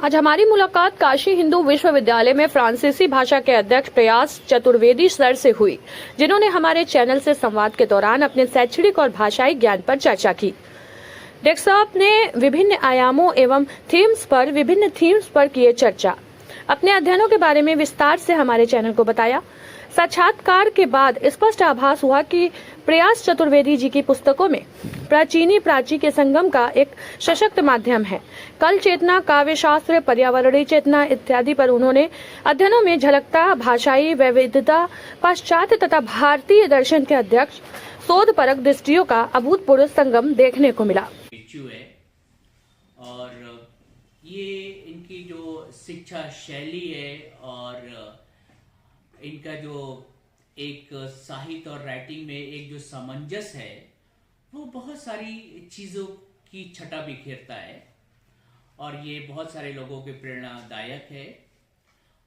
आज हमारी मुलाकात काशी हिंदू विश्वविद्यालय में फ्रांसीसी भाषा के अध्यक्ष प्रयास चतुर्वेदी सर से हुई, जिन्होंने हमारे चैनल से संवाद के दौरान अपने शैक्षणिक और भाषाई ज्ञान पर चर्चा की। डेक्स साहब ने विभिन्न आयामों एवं विभिन्न थीम्स पर किए चर्चा। अपने अध्ययनों के बारे में विस्तार से हमारे चैनल को बताया। साक्षात्कार के बाद स्पष्ट आभास हुआ कि प्रयास चतुर्वेदी जी की पुस्तकों में प्राचीनी प्राची के संगम का एक सशक्त माध्यम है। कल चेतना, काव्य शास्त्र, पर्यावरणीय चेतना इत्यादि पर उन्होंने अध्ययनों में झलकता भाषाई वैविध्यता, पाश्चात्य तथा भारतीय दर्शन के अध्यक्ष शोधपरक दृष्टियों का अभूतपूर्व संगम देखने को मिला। और ये इनकी जो शिक्षा शैली है और इनका जो एक साहित्य और राइटिंग में एक जो सामंजस्य है, वो बहुत सारी चीज़ों की छटा बिखेरता है और ये बहुत सारे लोगों के प्रेरणादायक है।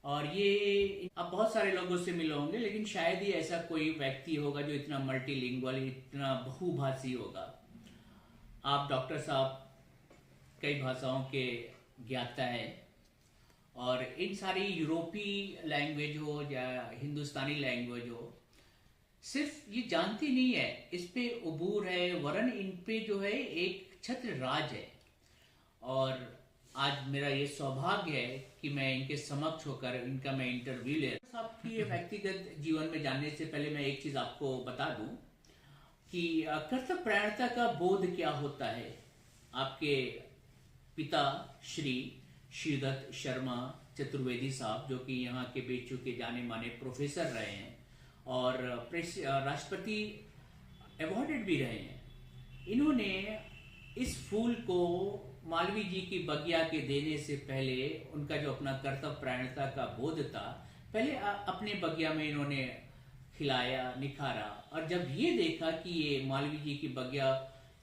और ये आप बहुत सारे लोगों से मिले होंगे, लेकिन शायद ही ऐसा कोई व्यक्ति होगा जो इतना मल्टीलिंगुअल, इतना बहुभाषी होगा। आप डॉक्टर साहब कई भाषाओं के ज्ञाता है और इन सारी यूरोपीय लैंग्वेज हो या हिंदुस्तानी लैंग्वेज हो, सिर्फ ये जानती नहीं है, इस पे उबूर है, वरन इन पे जो है एक छत्र राज है। और आज मेरा ये सौभाग्य है कि मैं इनके समक्ष होकर इनका मैं इंटरव्यू ले रहा हूं। आपकी व्यक्तिगत जीवन में जानने से पहले मैं एक चीज आपको बता दूं कि कर्तव्यपरायणता का बोध क्या होता है। आपके पिता श्री श्रीदत्त शर्मा चतुर्वेदी साहब, जो कि यहाँ के बेचू के जाने माने प्रोफेसर रहे हैं और राष्ट्रपति अवॉर्डेड भी रहे हैं, इन्होंने इस फूल को मालवीय जी की बगिया के देने से पहले उनका जो अपना कर्तव्यपरायणता का बोध था, पहले अपने बगिया में इन्होंने खिलाया, निखारा, और जब ये देखा कि ये मालवीय जी की बगिया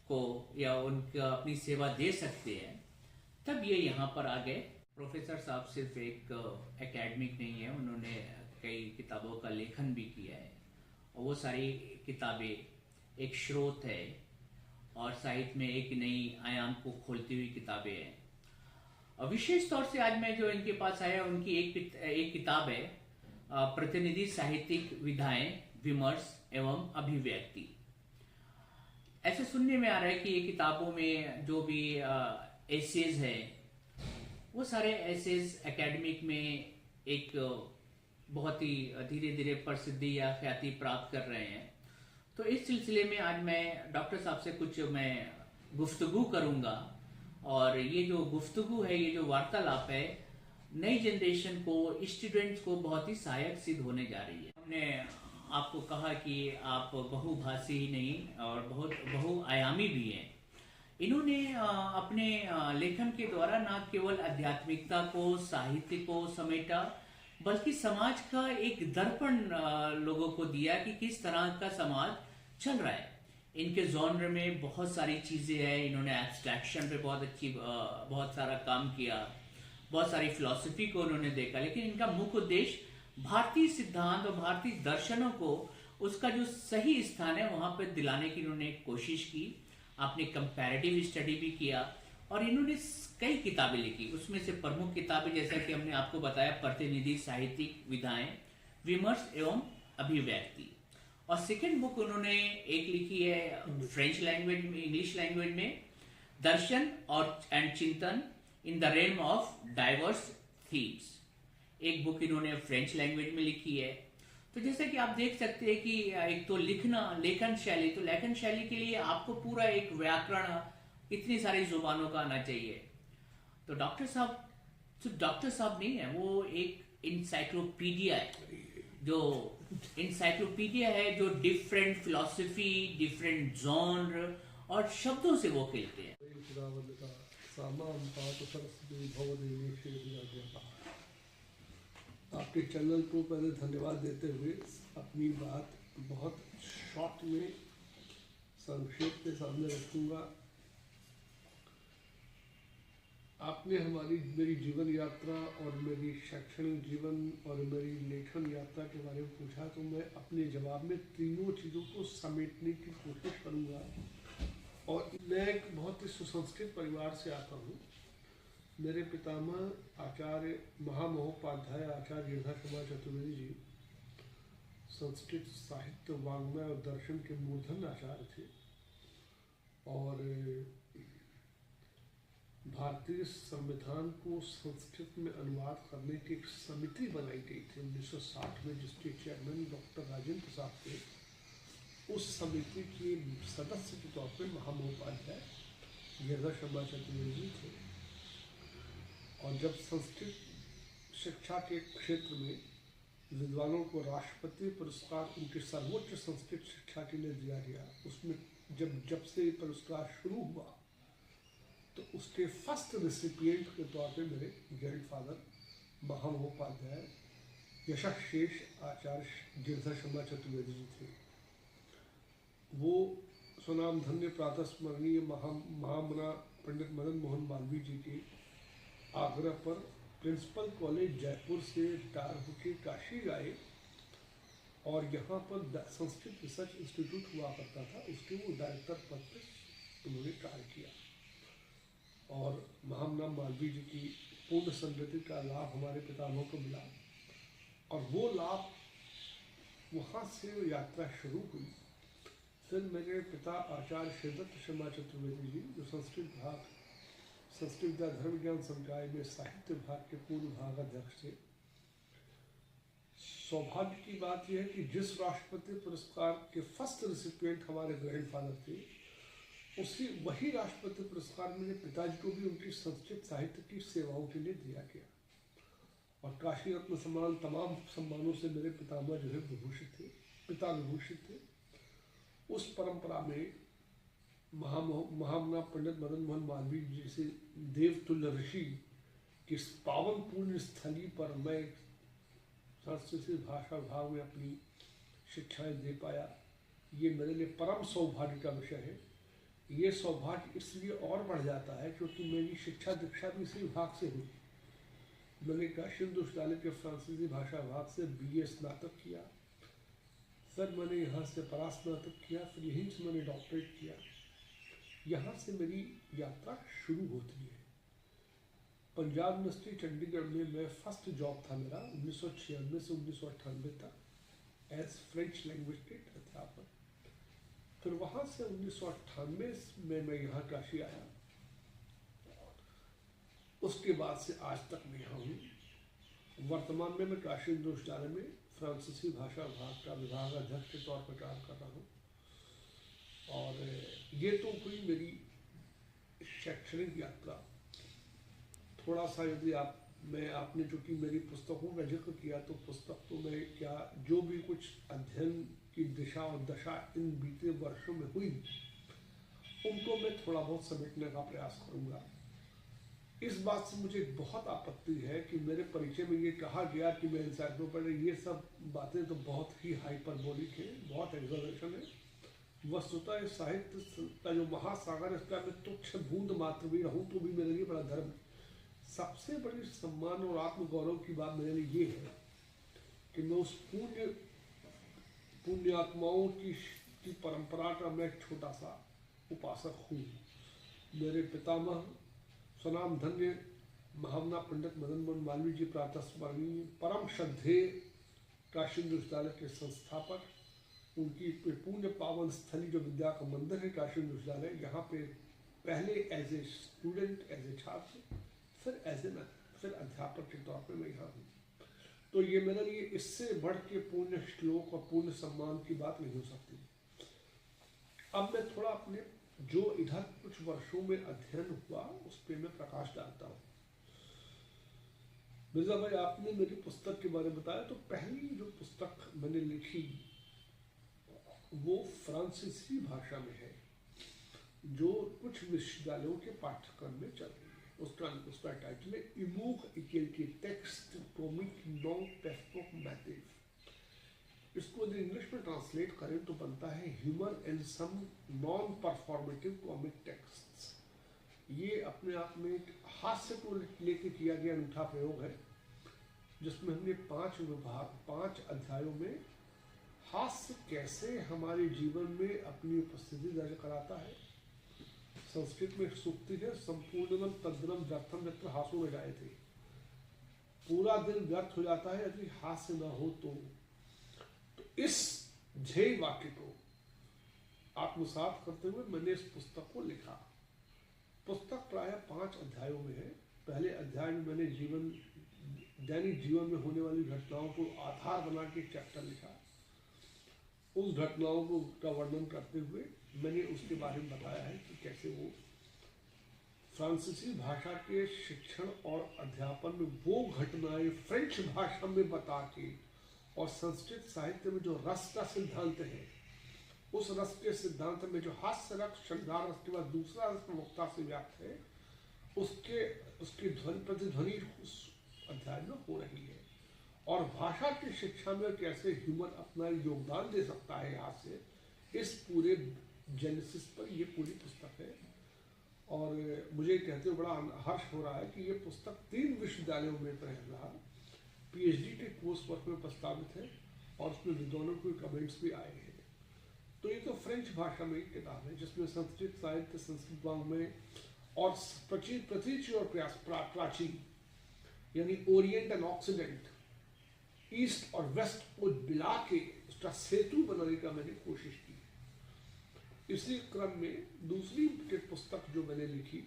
को या उनका अपनी सेवा दे सकते हैं, तब ये यहाँ पर आ गए। प्रोफेसर साहब सिर्फ एक एकेडमिक नहीं है, उन्होंने कई किताबों का लेखन भी किया है और वो सारी किताबें एक स्रोत है और साहित्य में एक नई आयाम को खोलती हुई किताबें हैं। और विशेष तौर से आज मैं जो इनके पास आया, उनकी एक किताब है प्रतिनिधि साहित्यिक विधाएं, विमर्श एवं अभिव्यक्ति। ऐसे सुनने में आ रहा है कि ये किताबों में जो भी एसेज है, वो सारे एसेज एकेडमिक में एक बहुत ही धीरे धीरे प्रसिद्धि या ख्याति प्राप्त कर रहे हैं। तो इस सिलसिले में आज मैं डॉक्टर साहब से कुछ मैं गुफ्तगू करूंगा और ये जो गुफ्तगू है, ये जो वार्तालाप है, नई जनरेशन को, स्टूडेंट्स को बहुत ही सहायक सिद्ध होने जा रही है। हमने आपको कहा कि आप बहुभाषी ही नहीं और बहुत बहुआयामी भी हैं। इन्होंने अपने लेखन के द्वारा न केवल आध्यात्मिकता को, साहित्य को समेटा, बल्कि समाज का एक दर्पण लोगों को दिया कि किस तरह का समाज चल रहा है। इनके जॉनर में बहुत सारी चीजें हैं। इन्होंने एब्स्ट्रैक्शन पे बहुत सारा काम किया, बहुत सारी फिलॉसफी को उन्होंने देखा, लेकिन इनका मुख्य उद्देश्य भारतीय सिद्धांत और भारतीय दर्शनों को उसका जो सही स्थान है वहां पर दिलाने की इन्होंने कोशिश की। आपने कंपैरेटिव स्टडी भी किया और इन्होंने कई किताबें लिखी। उसमें से प्रमुख किताबें, जैसा कि हमने आपको बताया, प्रतिनिधि साहित्यिक विधाएं, विमर्श एवं अभिव्यक्ति। और सेकेंड बुक उन्होंने एक लिखी है फ्रेंच लैंग्वेज में, इंग्लिश लैंग्वेज में, दर्शन और एंड चिंतन in the realm of diverse themes. एक बुक इन्होंने फ्रेंच लैंग्वेज में लिखी है। तो जैसे कि आप देख सकते हैं कि एक तो लेखन शैली, तो लेखन शैली के लिए आपको पूरा एक व्याकरण, इतनी सारी जुबानों का आना चाहिए। तो डॉक्टर साहब नहीं है, वो एक इंसाइक्लोपीडिया है, जो डिफरेंट फिलॉसफी, डिफरेंट जॉनर और शब्दों से वो खेलते हैं। आपके चैनल को पहले धन्यवाद देते हुए अपनी बात बहुत शॉर्ट में संक्षेप के सामने रखूंगा। आपने मेरी जीवन यात्रा और मेरी शैक्षणिक जीवन और मेरी लेखन यात्रा के बारे में पूछा, तो मैं अपने जवाब में तीनों चीज़ों को समेटने की कोशिश करूंगा। और मैं एक बहुत ही सुसंस्कृत परिवार से आता हूँ मेरे पितामह आचार्य महामहोपाध्याय आचार्य गिरधारी चतुर्वेदी जी संस्कृत साहित्य, वाङ्मय और दर्शन के मूर्धन्य आचार्य थे और भारतीय संविधान को संस्कृत में अनुवाद करने की एक समिति बनाई गई थी 1960 में, जिसके चेयरमैन डॉक्टर राजेंद्र प्रसाद थे। उस समिति के सदस्य के तौर पर महामहोपाध्याय गिरधारी चतुर्वेदी जी थे। और जब संस्कृत शिक्षा के क्षेत्र में विद्वानों को राष्ट्रपति पुरस्कार उनकी सर्वोच्च संस्कृत शिक्षा के लिए दिया गया, उसमें जब से पुरस्कार शुरू हुआ तो उसके फर्स्ट रेसिपिएंट के तौर पे मेरे ग्रैंडफादर महामहोपाध्याय यशस्शेष आचार्य गिरधारी चतुर्वेदी जी थे। वो स्वनामधन्य प्रातः स्मरणीय महामना पंडित मदन मोहन मालवीय जी के आग्रह पर प्रिंसिपल कॉलेज जयपुर से रिटायर होकर काशी गए और यहाँ पर संस्कृत रिसर्च इंस्टीट्यूट हुआ करता था, उसके वो डायरेक्टर पद पर उन्होंने कार्य किया। और महामना मालवीय जी की पूर्ण समृद्धि का लाभ हमारे पितामह को मिला और वो लाभ वहाँ से यात्रा शुरू हुई। फिर मेरे पिता आचार्य श्रीदत्त शर्मा चतुर्वेदी जी, जो संस्कृत विद्या धर्म विज्ञान संकाय में साहित्य विभाग के पूर्व विभागाध्यक्ष थे। सौभाग्य की बात यह है कि जिस राष्ट्रपति पुरस्कार के फर्स्ट रेसिपिएंट हमारे ग्रैंडफादर थे, वही राष्ट्रपति पुरस्कार मेरे पिताजी को भी उनकी संस्कृत साहित्य की सेवाओं के लिए दिया गया। और काशी रत्न सम्मान तमाम सम्मानों से मेरे पितामह जो है विभूषित थे, पिता विभूषित थे। उस परंपरा में महामना पंडित मदन मोहन मालवीय जी से देवतुल्य ऋषि की पावन पुण्य स्थली पर मैं संस्कृत भाषा विभाग में अपनी शिक्षाएं दे पाया, ये मेरे लिए परम सौभाग्य का विषय है। ये सौभाग्य इसलिए और बढ़ जाता है क्योंकि मेरी शिक्षा दीक्षा भी इसी विभाग से हुई। मैंने काशी हिंदू विश्वविद्यालय के फ्रांसीसी भाषा विभाग से BA स्नातक किया, फिर मैंने यहाँ से परास्नातक किया, फिर यहीं से मैंने डॉक्टरेट किया। यहाँ से मेरी यात्रा शुरू होती है। पंजाब यूनिवर्सिटी चंडीगढ़ में मैं फर्स्ट जॉब था मेरा 1996 से 1998 तक एज फ्रेंच लैंग्वेज के अध्यापक। फिर वहाँ से 1998 में मैं यहाँ काशी आया। उसके बाद से आज तक मैं यहाँ हूँ। वर्तमान में मैं काशी हिंदू विश्वविद्यालय में फ्रांसीसी भाषा विभाग का विभागाध्यक्ष के तौर पर कार्य कर रहा हूँ। और ये तो हुई मेरी शैक्षणिक यात्रा। थोड़ा सा यदि आपने चूँकि मेरी पुस्तकों का जिक्र किया, तो पुस्तक तो मैं क्या जो भी कुछ अध्ययन की दिशा और दशा इन बीते वर्षों में हुई, उनको मैं थोड़ा बहुत समेटने का प्रयास करूँगा। इस बात से मुझे बहुत आपत्ति है कि मेरे परिचय में ये कहा गया कि मैं एनसाइक्लोपीडिया, ये सब बातें तो बहुत ही हाइपरबोलिक है, बहुत एग्जैजरेशन है। वस्तुतः इस साहित्य का जो महासागर है, इसका मैं तुच्छ बूंद मात्र भी रहूं तो भी मेरे लिए बड़ा धर्म। सबसे बड़ी सम्मान और आत्मगौरव की बात मेरे लिए ये है कि मैं उस पुण्यात्माओं की परंपरा का मैं एक छोटा सा उपासक हूँ। मेरे पितामह स्वनाम धन्य महामना पंडित मदन मोहन मालवीय जी प्रातः स्मरणीय परम श्रद्धेय काशी हिंदू विश्वविद्यालय के संस्थापक, उनकी पुण्य पावन स्थली जो विद्या का मंदिर है काशी हिंदू विश्वविद्यालय, यहाँ पे पहले as a student, as a छात्र, फिर अध्यापक के तौर पे मैं यहाँ हूँ। तो ये मेरे लिए इससे बढ़ के पूर्ण श्लोक और पूर्ण सम्मान की बात नहीं हो सकती। अब मैं थोड़ा अपने जो इधर कुछ वर्षों में अध्ययन हुआ उस पर मैं प्रकाश डालता हूँ। मिर्जा भाई, आपने मेरी पुस्तक के बारे में बताया, तो पहली जो पुस्तक मैंने लिखी वो फ्रांसीसी भाषा में है, जो कुछ विश्वविद्यालयों के पाठ्यक्रम में चल रही है। उसका टाइटल है इमूक equality text comic non text मैथिव। इसको यदि इंग्लिश में ट्रांसलेट करें तो बनता है humour and some non performative comic texts. ये अपने आप में एक हास्य को लेकर किया गया अनूठा प्रयोग है, जिसमें हमने 5 अध्यायों में हास्य कैसे हमारे जीवन में अपनी उपस्थिति दर्ज कराता है, संस्कृत में एक सूक्ति है, संपूर्णम तद्दिनम व्यर्थम यत्र हासो न जायते। पूरा दिन व्यर्थ हो जाता है यदि हास्य न हो तो इस ध्येय वाक्य को आत्मसात करते हुए मैंने इस पुस्तक को लिखा। पुस्तक प्रायः 5 अध्यायों में है। पहले अध्याय में मैंने दैनिक जीवन में होने वाली घटनाओं को आधार बना के चैप्टर लिखा। उस घटनाओं को का वर्णन करते हुए मैंने उसके बारे में बताया है कि कैसे वो फ्रांसीसी भाषा के शिक्षण और अध्यापन में वो घटनाएं फ्रेंच भाषा में बता के और संस्कृत साहित्य में जो रस का सिद्धांत है, उस रस के सिद्धांत में जो हास्य रस, श्रृंगार रस के बाद दूसरा रस प्रमुखता से व्याप्त है, उसकी प्रतिध्वनि उस अध्याय में हो रही है। और भाषा की शिक्षा में कैसे ह्यूमर अपना योगदान दे सकता है हास्य, इस पूरे जेनेसिस पर ये पूरी पुस्तक है। और मुझे कहते हुए बड़ा हर्ष हो रहा है कि ये पुस्तक 3 विश्वविद्यालयों में फिलहाल पीएचडी के कोर्स वर्क में प्रस्तावित है और उसमें विद्वानों के कमेंट्स भी आए हैं। तो ये तो फ्रेंच भाषा में एक किताब है जिसमें संस्कृत साहित्य, संस्कृत वाङ्मय और प्रतीचि और प्राचीन यानी ओरिएंट एंड ऑक्सीडेंट, ईस्ट और वेस्ट को मिला के उसका सेतु बनाने का मैंने कोशिश की। इसी क्रम में दूसरी पुस्तक जो मैंने लिखी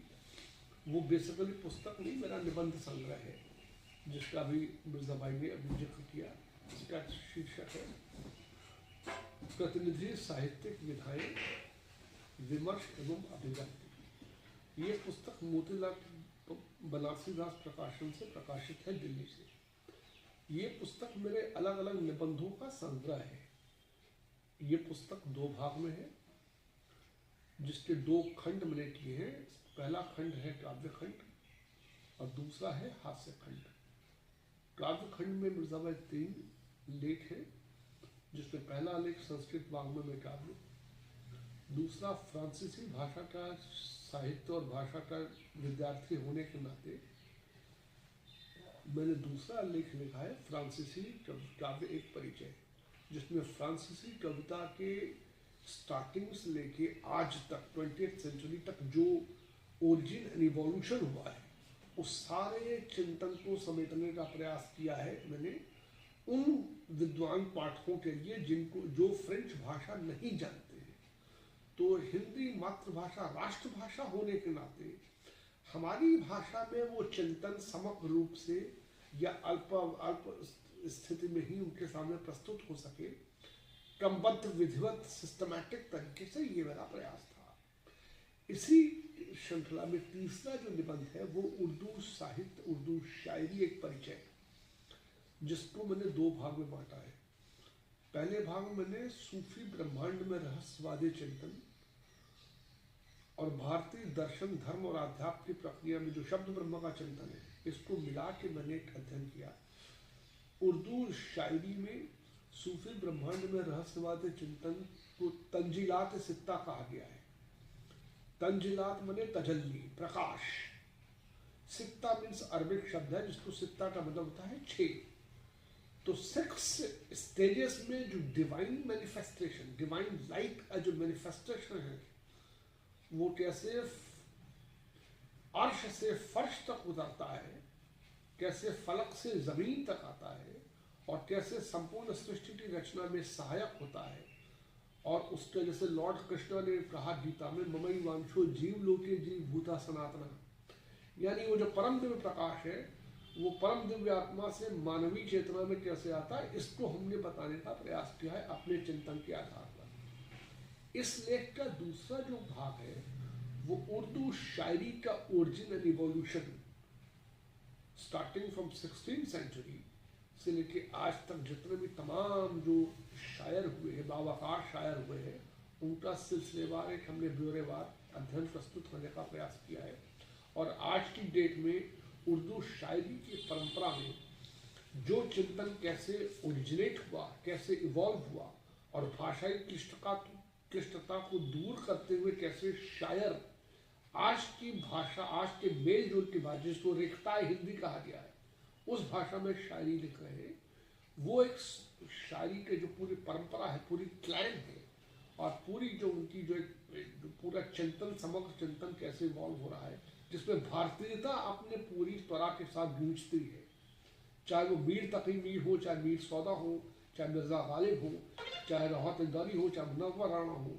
वो बेसिकली पुस्तक नहीं, मेरा निबंध संग्रह है जिसका भी मिर्जा भाई ने अभी जिक्र किया। इसका शीर्षक है प्रतिनिधि साहित्यिक विधाएं, विमर्श एवं अभिव्यक्ति। ये पुस्तक मोतीलाल बनारसी दास प्रकाशन से प्रकाशित है, दिल्ली से। ये पुस्तक मेरे अलग अलग निबंधों का संग्रह है। ये पुस्तक 2 भाग में है जिसके 2 खंड मैंने किए हैं। पहला खंड है काव्य खंड और दूसरा है हास्य खंड। काव्य खंड में मिर्जा भाई 3 लेख हैं, जिसमें पहला लेख संस्कृत वाङ्मय में काव्य, दूसरा फ्रांसीसी भाषा का साहित्य और भाषा का विद्यार्थी होने के नाते मैंने दूसरा लेख लिखा है फ्रांसीसी काव्य एक परिचय, जिसमें फ्रांसीसी कविता के स्टार्टिंग से लेके आज तक 20th सेंचुरी तक जो ओरिजिन एंड इवोल्यूशन हुआ है उस सारे चिंतन को समेटने का प्रयास किया है मैंने उन विद्वान पाठकों के लिए जो फ्रेंच भाषा नहीं जानते हैं। तो हिंदी मातृभाषा राष्ट्रभाषा होने के नाते हमारी भाषा में वो चिंतन समग्र रूप से या अल्प स्थिति में ही उनके सामने प्रस्तुत हो सके, क्रमबद्ध विधिवत सिस्टमैटिक तरीके से ये मेरा प्रयास था। इसी श्रृंखला में तीसरा जो निबंध है वो उर्दू साहित्य, उर्दू शायरी एक परिचय, जिसको मैंने 2 भाग में बांटा है। पहले भाग में मैंने सूफी ब्रह्मांड में रहस्यवादी चिंतन और भारतीय दर्शन, धर्म और आध्यात्म की प्रक्रिया में जो शब्द ब्रह्म का चिंतन है, इसको मिला के मैंने एक अध्ययन किया। उर्दू शायरी में सूफी ब्रह्मांड में रहस्यवादी चिंतन को तंजीलात सित्ता कहा गया है। तंजीलात माने तजल्ली, प्रकाश। सित्ता मीन्स अरबिक शब्द है जिसको सित्ता का मतलब होता है 6। तो 6 स्टेजेस में जो डिवाइन मैनिफेस्टेशन, डिवाइन लाइट का जो मैनिफेस्टेशन है, वो कैसे अर्श से फर्श तक उतरता है, कैसे फलक से जमीन तक आता है और कैसे संपूर्ण सृष्टि की रचना में सहायक होता है। और उसके जैसे लॉर्ड कृष्ण ने कहा गीता में, ममई वांशो जीव लोके जीव भूता सनातना, यानी वो जो परम दिव्य प्रकाश है वो परम दिव्य आत्मा से मानवीय चेतना में कैसे आता है, इसको हमने बताने का प्रयास किया है अपने चिंतन के आधार पर। इस लेख का दूसरा जो भाग है वो उर्दू शायरी का origin and evolution, starting from 16th century से लेके आज तक जितने भी तमाम जो शायर हुए हैं, बावकार शायर हुए हैं, उनका सिलसिलेवार एक हमने ब्यौरेवार अध्ययन प्रस्तुत करने का प्रयास किया है। और आज की डेट में उर्दू शायरी की परंपरा में जो चिंतन कैसे ओरिजिनेट हुआ, कैसे इवॉल्व हुआ और भाषाई क्लिष्टता को दूर करते हुए कैसे शायर आज की भाषा, आज के मेल जोल की भाषा जिसको रेखताए हिंदी कहा गया है, उस भाषा में शायरी लिख रहे हैं। वो एक शायरी के जो पूरी परंपरा है, पूरी क्लाइम है, और पूरी जो उनकी जो जो पूरा चिंतन, समग्र चिंतन कैसे इवॉल्व हो रहा है, जिसमें भारतीयता अपने पूरी त्वरा के साथ गूंजती है। चाहे वो मीर तकी मीर हो, चाहे मीर सौदा हो, चाहे मिर्जा गालिब हो, चाहे राहत इंदारी हो, चाहे मुनव्वर राणा हो,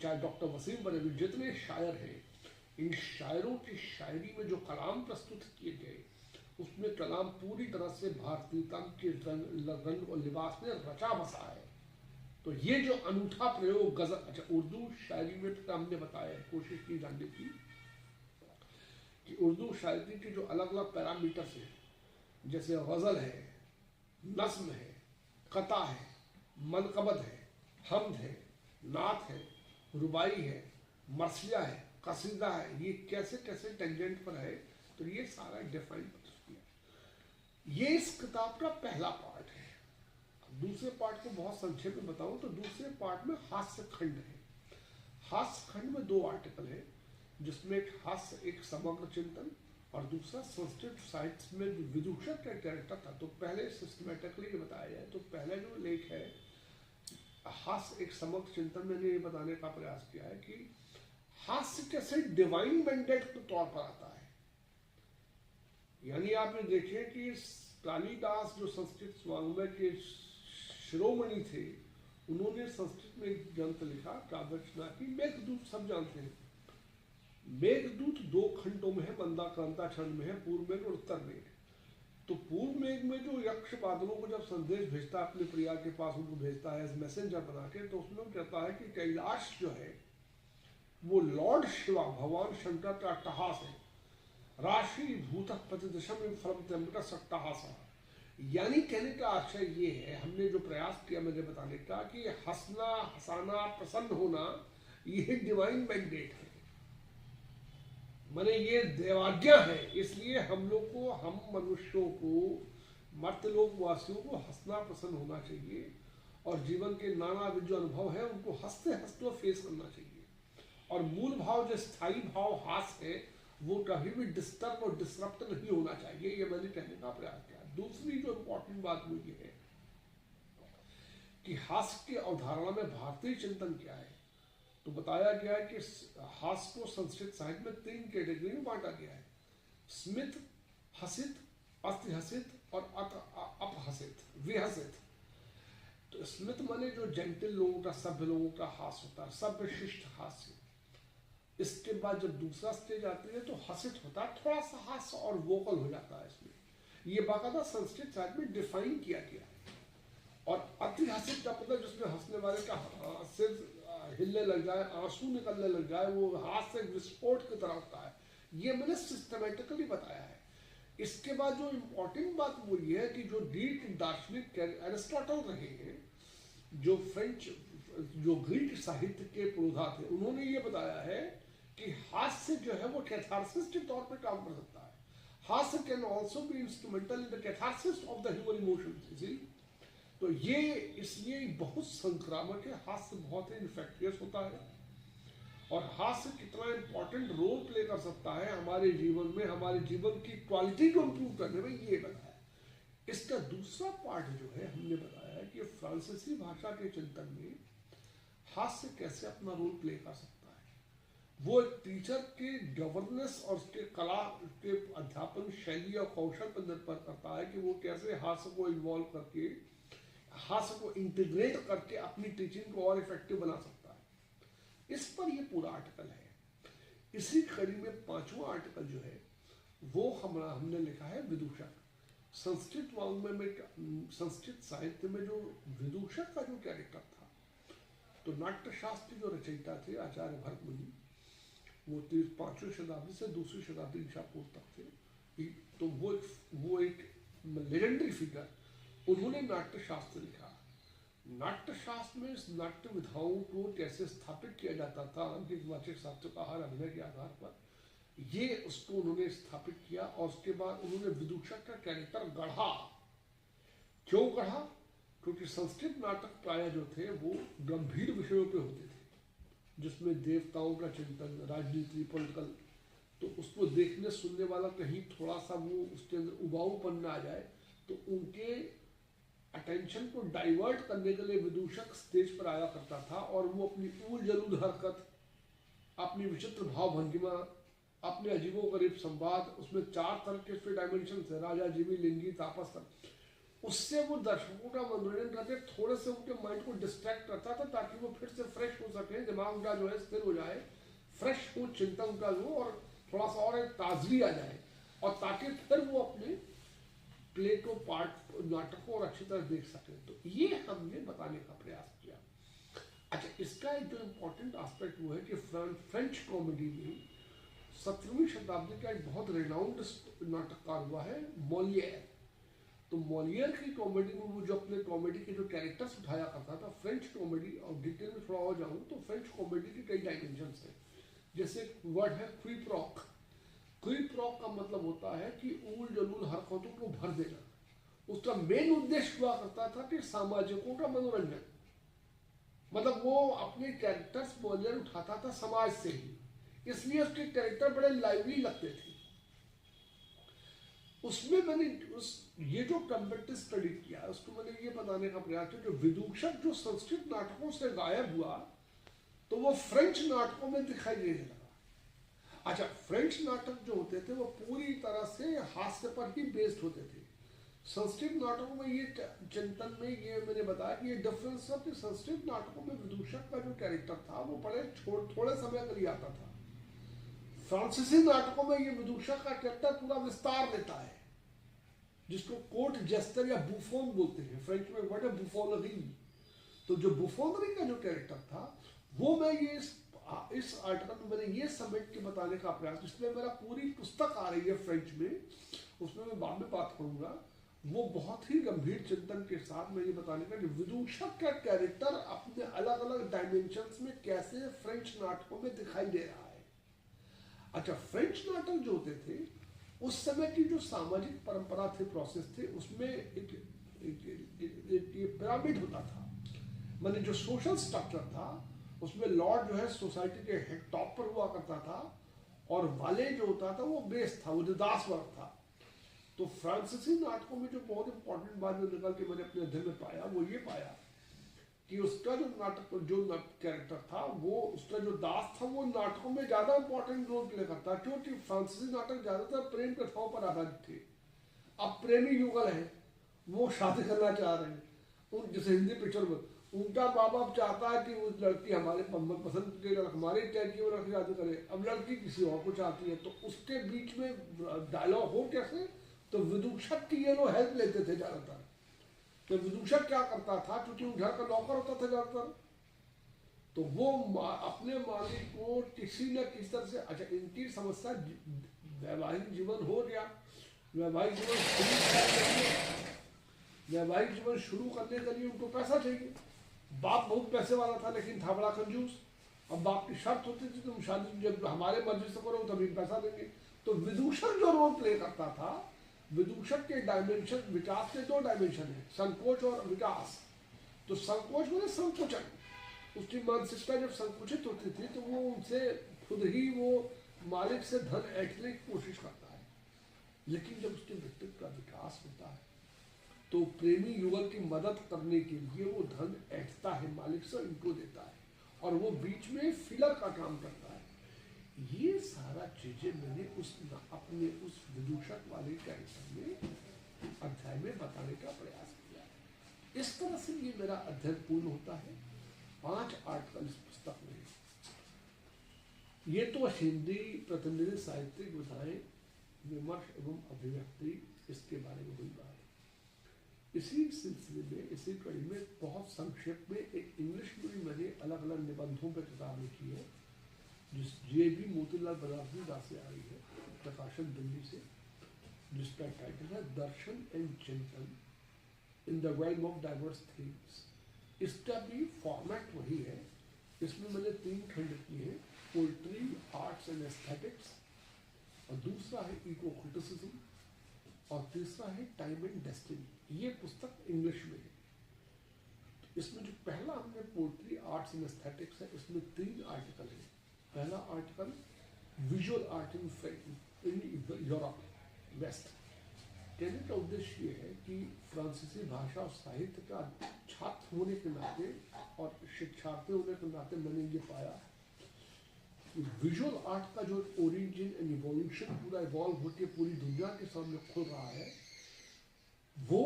चाहे डॉक्टर वसीम बरेलवी, जितने शायर हैं, इन शायरों की शायरी में जो कलाम प्रस्तुत किए गए, उसमें कलाम पूरी तरह से भारतीयता के रंग और लिबास में रचा बसा है। तो ये जो अनूठा प्रयोग गजल, अच्छा उर्दू शायरी में तो हमने बताया, कोशिश की जानने की कि उर्दू शायरी के जो अलग अलग पैरामीटर्स हैं, जैसे गजल है, नज्म है, कता है, मनकबत है, हमद है, नात है, रुबाई है, मरसिया है, कसीदा है, ये कैसे कैसे टेंजेंट पर है, तो ये सारा डिफाइन किया। ये इस किताब का पहला पार्ट है। दूसरे पार्ट को बहुत संक्षेप में बताऊं तो दूसरे पार्ट में हास्य खंड है। हास्य खंड में 2 आर्टिकल है, जिसमें एक हास्य, एक समग्र चिंतन, और दूसरा संस्कृत साहित्य में जो विदूषक का कैरेक्टर था। तो पहले सिस्टमेटिकली बताया जाए तो पहला जो लेख है हास्य एक समग्र चिंतन, मैंने ये बताने का प्रयास किया है कि हास्य कैसे डिवाइन मैंडेट के तौर पर आता है। यानी आप ये देखें कि कालिदास जो संस्कृत वाङ्मय के शिरोमणि थे, उन्होंने संस्कृत में एक ग्रंथ लिखा, काव्यरचना की, मेघदूत, सब जानते हैं। मेघदूत 2 खंडों में है, मंदाक्रांता खंड में है, पूर्व मेघ और उत्तर मेघ। तो पूर्व मेघ में जो यक्ष बादलों को जब संदेश भेजता है अपने प्रिया के पास, उनको भेजता है एज मैसेंजर बना के, तो उसमें कहता है कि कैलाश जो है वो लॉर्ड शिवा, भगवान शंकर का अट्टहास है। राशि भूत प्रतिदशम फलम सट्टहास। यानी कहने का आशय ये है, हमने जो प्रयास किया मैंने बताने का, कि हंसना, हंसाना, प्रसन्न होना, ये डिवाइन मैंडेट है, माने ये देवाज्ञा है। इसलिए हम लोग को, हम मनुष्यों को, मर्त्यलोक वासियों को हंसना, प्रसन्न होना चाहिए, और जीवन के नाना जो अनुभव है उनको हंसते हंसते फेस करना चाहिए। और मूल भाव जो स्थायी भाव हास्य है, वो कभी भी डिस्टर्ब और डिसरप्ट नहीं होना चाहिए, ये मैंने कहने का प्रयास किया। दूसरी जो इम्पोर्टेंट बात वो ये है कि हास्य की अवधारणा में भारतीय चिंतन क्या है। तो बताया गया है कि हास्य को संस्कृत साहित्य में 3 कैटेगरी में बांटा गया है: स्मित, हसित, अतिहसित और अपहसित, विहसित। तो स्मित माने जो जेंटल लोगों का, सभ्य लोगों का हास्य होता है, सभ्य शिष्ट हास्य। इसके बाद जब दूसरा स्टेज आती है तो हसित होता है, थोड़ा सा हास्य और वोकल हो जाता है इसमें। ये बाकायदा संस्कृत साहित्य में डिफाइन किया गया है। और अति हसित का मतलब जिसमें हंसने वाले का सिर हिलने लग जाए, आंसू निकलने लग जाए, वो हास्य विस्फोट की तरह होता है। ये मैंने सिस्टमेटिकली बताया है। इसके बाद जो इम्पोर्टेंट बात वो ये है कि जो ग्रीक दार्शनिक एरिस्टोटल रहे हैं, जो फ्रेंच, जो ग्रीक साहित्य के पुरोधा थे, उन्होंने ये बताया है कि हास्य जो है वो कैथारसिस के तौर पर काम कर सकता है। हास्य can also be instrumental in the catharsis of the human emotions. तो ये इसलिए बहुत संक्रामक है, हास्य बहुत ही इन्फेक्टियस होता है। और हास्य कितना इंपॉर्टेंट रोल प्ले कर सकता है हमारे जीवन में, हमारे जीवन की क्वालिटी को इम्प्रूव करने में, ये बताया। इसका दूसरा पार्ट जो है हमने बताया है कि फ्रांसीसी भाषा के चिंतन में हास्य कैसे अपना रोल प्ले कर सकता है। वो एक टीचर के गवर्नेंस और उसके कला के अध्यापन शैली और कौशल पर निर्भर करता है कि वो कैसे हास्य को इन्वॉल्व करके, हास्य को इंटीग्रेट करके अपनी टीचिंग को और इफेक्टिव बना सकता है। इस पर ये पूरा आर्टिकल है। इसी कड़ी में 5वां आर्टिकल जो है वो हमने लिखा है विदूषक। संस्कृत वाङ्मय में, संस्कृत साहित्य में जो विदूषक का जो कैरेक्टर था, तो नाट्यशास्त्र जो रचयिता थे आचार्य भरत मुनि, वो 5वीं शताब्दी से 2वीं शताब्दी ईसा पूर्व तक थे। तो वो एक लेजेंडरी फिगर, उन्होंने नाट्यशास्त्र लिखा। नाट्यशास्त्र में इस नाट्य विधाओं को कैसे स्थापित किया जाता था, अंकितवाचक साहित्यकार अभिनय के आधार पर, ये उसको उन्होंने स्थापित किया। और उसके बाद उन्होंने विदूषक का कैरेक्टर गढ़ा। क्यों गढ़ा? क्योंकि संस्कृत नाटक प्राय जो थे वो गंभीर विषयों पे होते थे, जिसमें देवताओं का चिंतन, राजनीति, पॉलिटिकल। तो उसको देखने सुनने वाला कहीं थोड़ा सा वो उसके अंदर उबाऊपन न आ जाए, तो उनके अटेंशन को डाइवर्ट करने के लिए विदूषक स्टेज पर आया करता था और वो अपनी ऊल जलूल हरकत, अपनी विचित्र भाव भंगिमा, अपने अजीबोगरीब संवाद, उसमें 4 तरह के उसके डायमेंशन थे, राजा, जीवी, लिंगी, तापस, उससे वो दर्शकों का मनोरंजन करके थोड़े से उनके माइंड को डिस्ट्रैक्ट करता था ताकि वो फिर से फ्रेश हो सके, दिमाग उनका जो है स्थिर हो जाए, फ्रेश हो चिंतन उनका हो और थोड़ा सा और एक ताजगी आ जाए, और ताकि फिर वो अपने प्ले को पार्ट नाटक को और अच्छी तरह देख सके। तो ये हमने बताने का प्रयास किया। अच्छा, इसका एक जो इम्पोर्टेंट एस्पेक्ट वो है कि फ्रेंच कॉमेडी में 17वीं शताब्दी का एक बहुत रेनाउंड नाटककार हुआ है मॉलियर। तो मॉलियर की कॉमेडी में वो जो अपने कॉमेडी के जो कैरेक्टर्स उठाया करता था, फ्रेंच कॉमेडी, और डिटेल में थोड़ा और जाऊँ तो फ्रेंच कॉमेडी के कई डायमेंशंस हैं। जैसे वर्ड है क्विप्रॉक। क्विप्रॉक का मतलब होता है कि ऊल जलूल हरकतों को भर देना। उसका मेन उद्देश्य हुआ करता था कि सामाजिकों का मनोरंजन, मतलब वो अपने कैरेक्टर्स मॉलियर उठाता था समाज से ही, इसलिए उसके कैरेक्टर बड़े लाइवली लगते थे। उसमें मैंने ये जो कंपेरेटिव स्टडी किया उसको मैंने ये बताने का प्रयास किया, जो विदूषक जो संस्कृत नाटकों से गायब हुआ तो वो फ्रेंच नाटकों में दिखाई देने लगा। अच्छा, फ्रेंच नाटक जो होते थे वो पूरी तरह से हास्य पर ही बेस्ड होते थे। संस्कृत नाटकों में ये चिंतन में ये मैंने बताया कि ये डिफरेंस था कि संस्कृत नाटकों में विदूषक का जो कैरेक्टर था वो बड़े थोड़े समय के लिए आता था। फ्रांसीसी नाटकों में ये विदूषक का कैरेक्टर पूरा विस्तार लेता है, जिसको कोर्ट जेस्टर या बुफोन बोलते हैं। फ्रेंच में वर्ड है बुफोनरी। तो जो बुफोनरी का जो कैरेक्टर था वो मैं ये इस आर्टिकल में मैंने ये समेट के बताने का प्रयास, जिसमें मेरा पूरी पुस्तक आ रही है फ्रेंच में, उसमें मैं बाद में बात करूंगा। वो बहुत ही गंभीर चिंतन के साथ मैं ये बताने का कि विदूषक का कैरेक्टर अपने अलग अलग डायमेंशंस में कैसे फ्रेंच नाटकों में दिखाई दे रहा है। अच्छा, फ्रेंच नाटक जो होते थे उस समय की जो सामाजिक परंपरा थे, प्रोसेस थे, उसमें एक पिरामिड होता था। माने जो सोशल स्ट्रक्चर था उसमें लॉर्ड जो है सोसाइटी के हेड टॉप पर हुआ करता था, और वाले जो होता था वो बेस था, वो दास वर्ग था। तो फ्रांसीसी नाटकों में जो बहुत इंपॉर्टेंट बात जो निकल के मैंने अपने अध्ययन में पाया वो ये पाया कि उसका जो नाटक जो कैरेक्टर था, वो उसका जो दास था वो नाटकों में ज्यादा इंपॉर्टेंट रोल प्ले करता, क्योंकि फ्रांसीसी नाटक ज्यादातर प्रेम कथाओं पर आधारित थे। अब प्रेमी युगल है, वो शादी करना चाह रहे हैं, उन जैसे हिंदी पिक्चर में उनका बाप बाप चाहता है कि वो लड़की हमारे पसंद के हमारे टाइप की वो लड़की शादी करे, अब लड़की किसी और को चाहती है। तो उसके बीच में डायलॉग हो कैसे, तो विदूषक की ये लोग हेल्प लेते थे ज्यादातर। तो विदूषक क्या करता था, क्योंकि वो घर का नौकर होता था ज्यादातर, तो वो अपने मालिक को किसी न किसी तरह से, अच्छा इनकी समस्या वैवाहिक जीवन हो गया, वैवाहिक जीवन शुरू करने के लिए उनको पैसा चाहिए। बाप बहुत पैसे वाला था लेकिन था बड़ा कंजूस। अब बाप की शर्त होती थी तुम शादी जब हमारे मर्जी से करो तभी पैसा देंगे। तो विदूषक जो रोल प्ले करता था, विदूषक के डायमेंशन, विकास के 2 डायमेंशन है, संकोच और विकास। तो संकोच में संकुचन, उसकी मानसिकता जब संकुचित होती थी तो वो उनसे खुद ही वो मालिक से धन ऐंठने की कोशिश करता है। लेकिन जब उसके व्यक्तित्व का विकास होता है तो प्रेमी युगल की मदद करने के लिए वो धन ऐंठता है मालिक से, इनको देता है, और वो बीच में फिलर का काम करता है। ये सारा चीजें मैंने अपने उस विदूषक वाले कैरेक्टर में अध्याय में बताने का प्रयास किया है। इस तरह से ये मेरा अध्ययन पूर्ण होता है 5 आर्टिकल इस पुस्तक में। ये तो हिंदी प्रतिनिधि साहित्यिक विधाएं, विमर्श एवं अभिव्यक्ति, इसके बारे में हुई बात। इसी सिलसिले में, इसी कड़ी में बहुत संक्षेप में एक इंग्लिश में भी मैंने अलग अलग निबंधों पर किताब लिखी है, जिस JB मोतीलाल बनारसी दास से आई है, प्रकाशन दिल्ली से, जिसका टाइटल है दर्शन एंड चिंतन in the realm of diverse things. इसका भी फॉर्मेट वही है। इसमें मैंने 3 खंड किए हैं, पोइट्री, आर्ट्स एंड एस्थेटिक्स, और दूसरा है इको क्रिटिसिज्म, और तीसरा है टाइम एंड डेस्टिनी। ये पुस्तक इंग्लिश में है। इसमें जो पहला हमने पोइट्री, आर्ट्स एंड एस्थेटिक्स है, इसमें 3 आर्टिकल है। पहला article visual art in Europe west, कहने का उद्देश्य ये है कि फ्रांसीसी भाषा और साहित्य का छात्र होने के नाते और शिक्षार्थी होने के नाते मैंने ये पाया कि विजुअल आर्ट का जो ओरिजिन एंड इवोल्यूशन पूरा इवॉल्व होकर पूरी दुनिया के सामने खुल रहा है, वो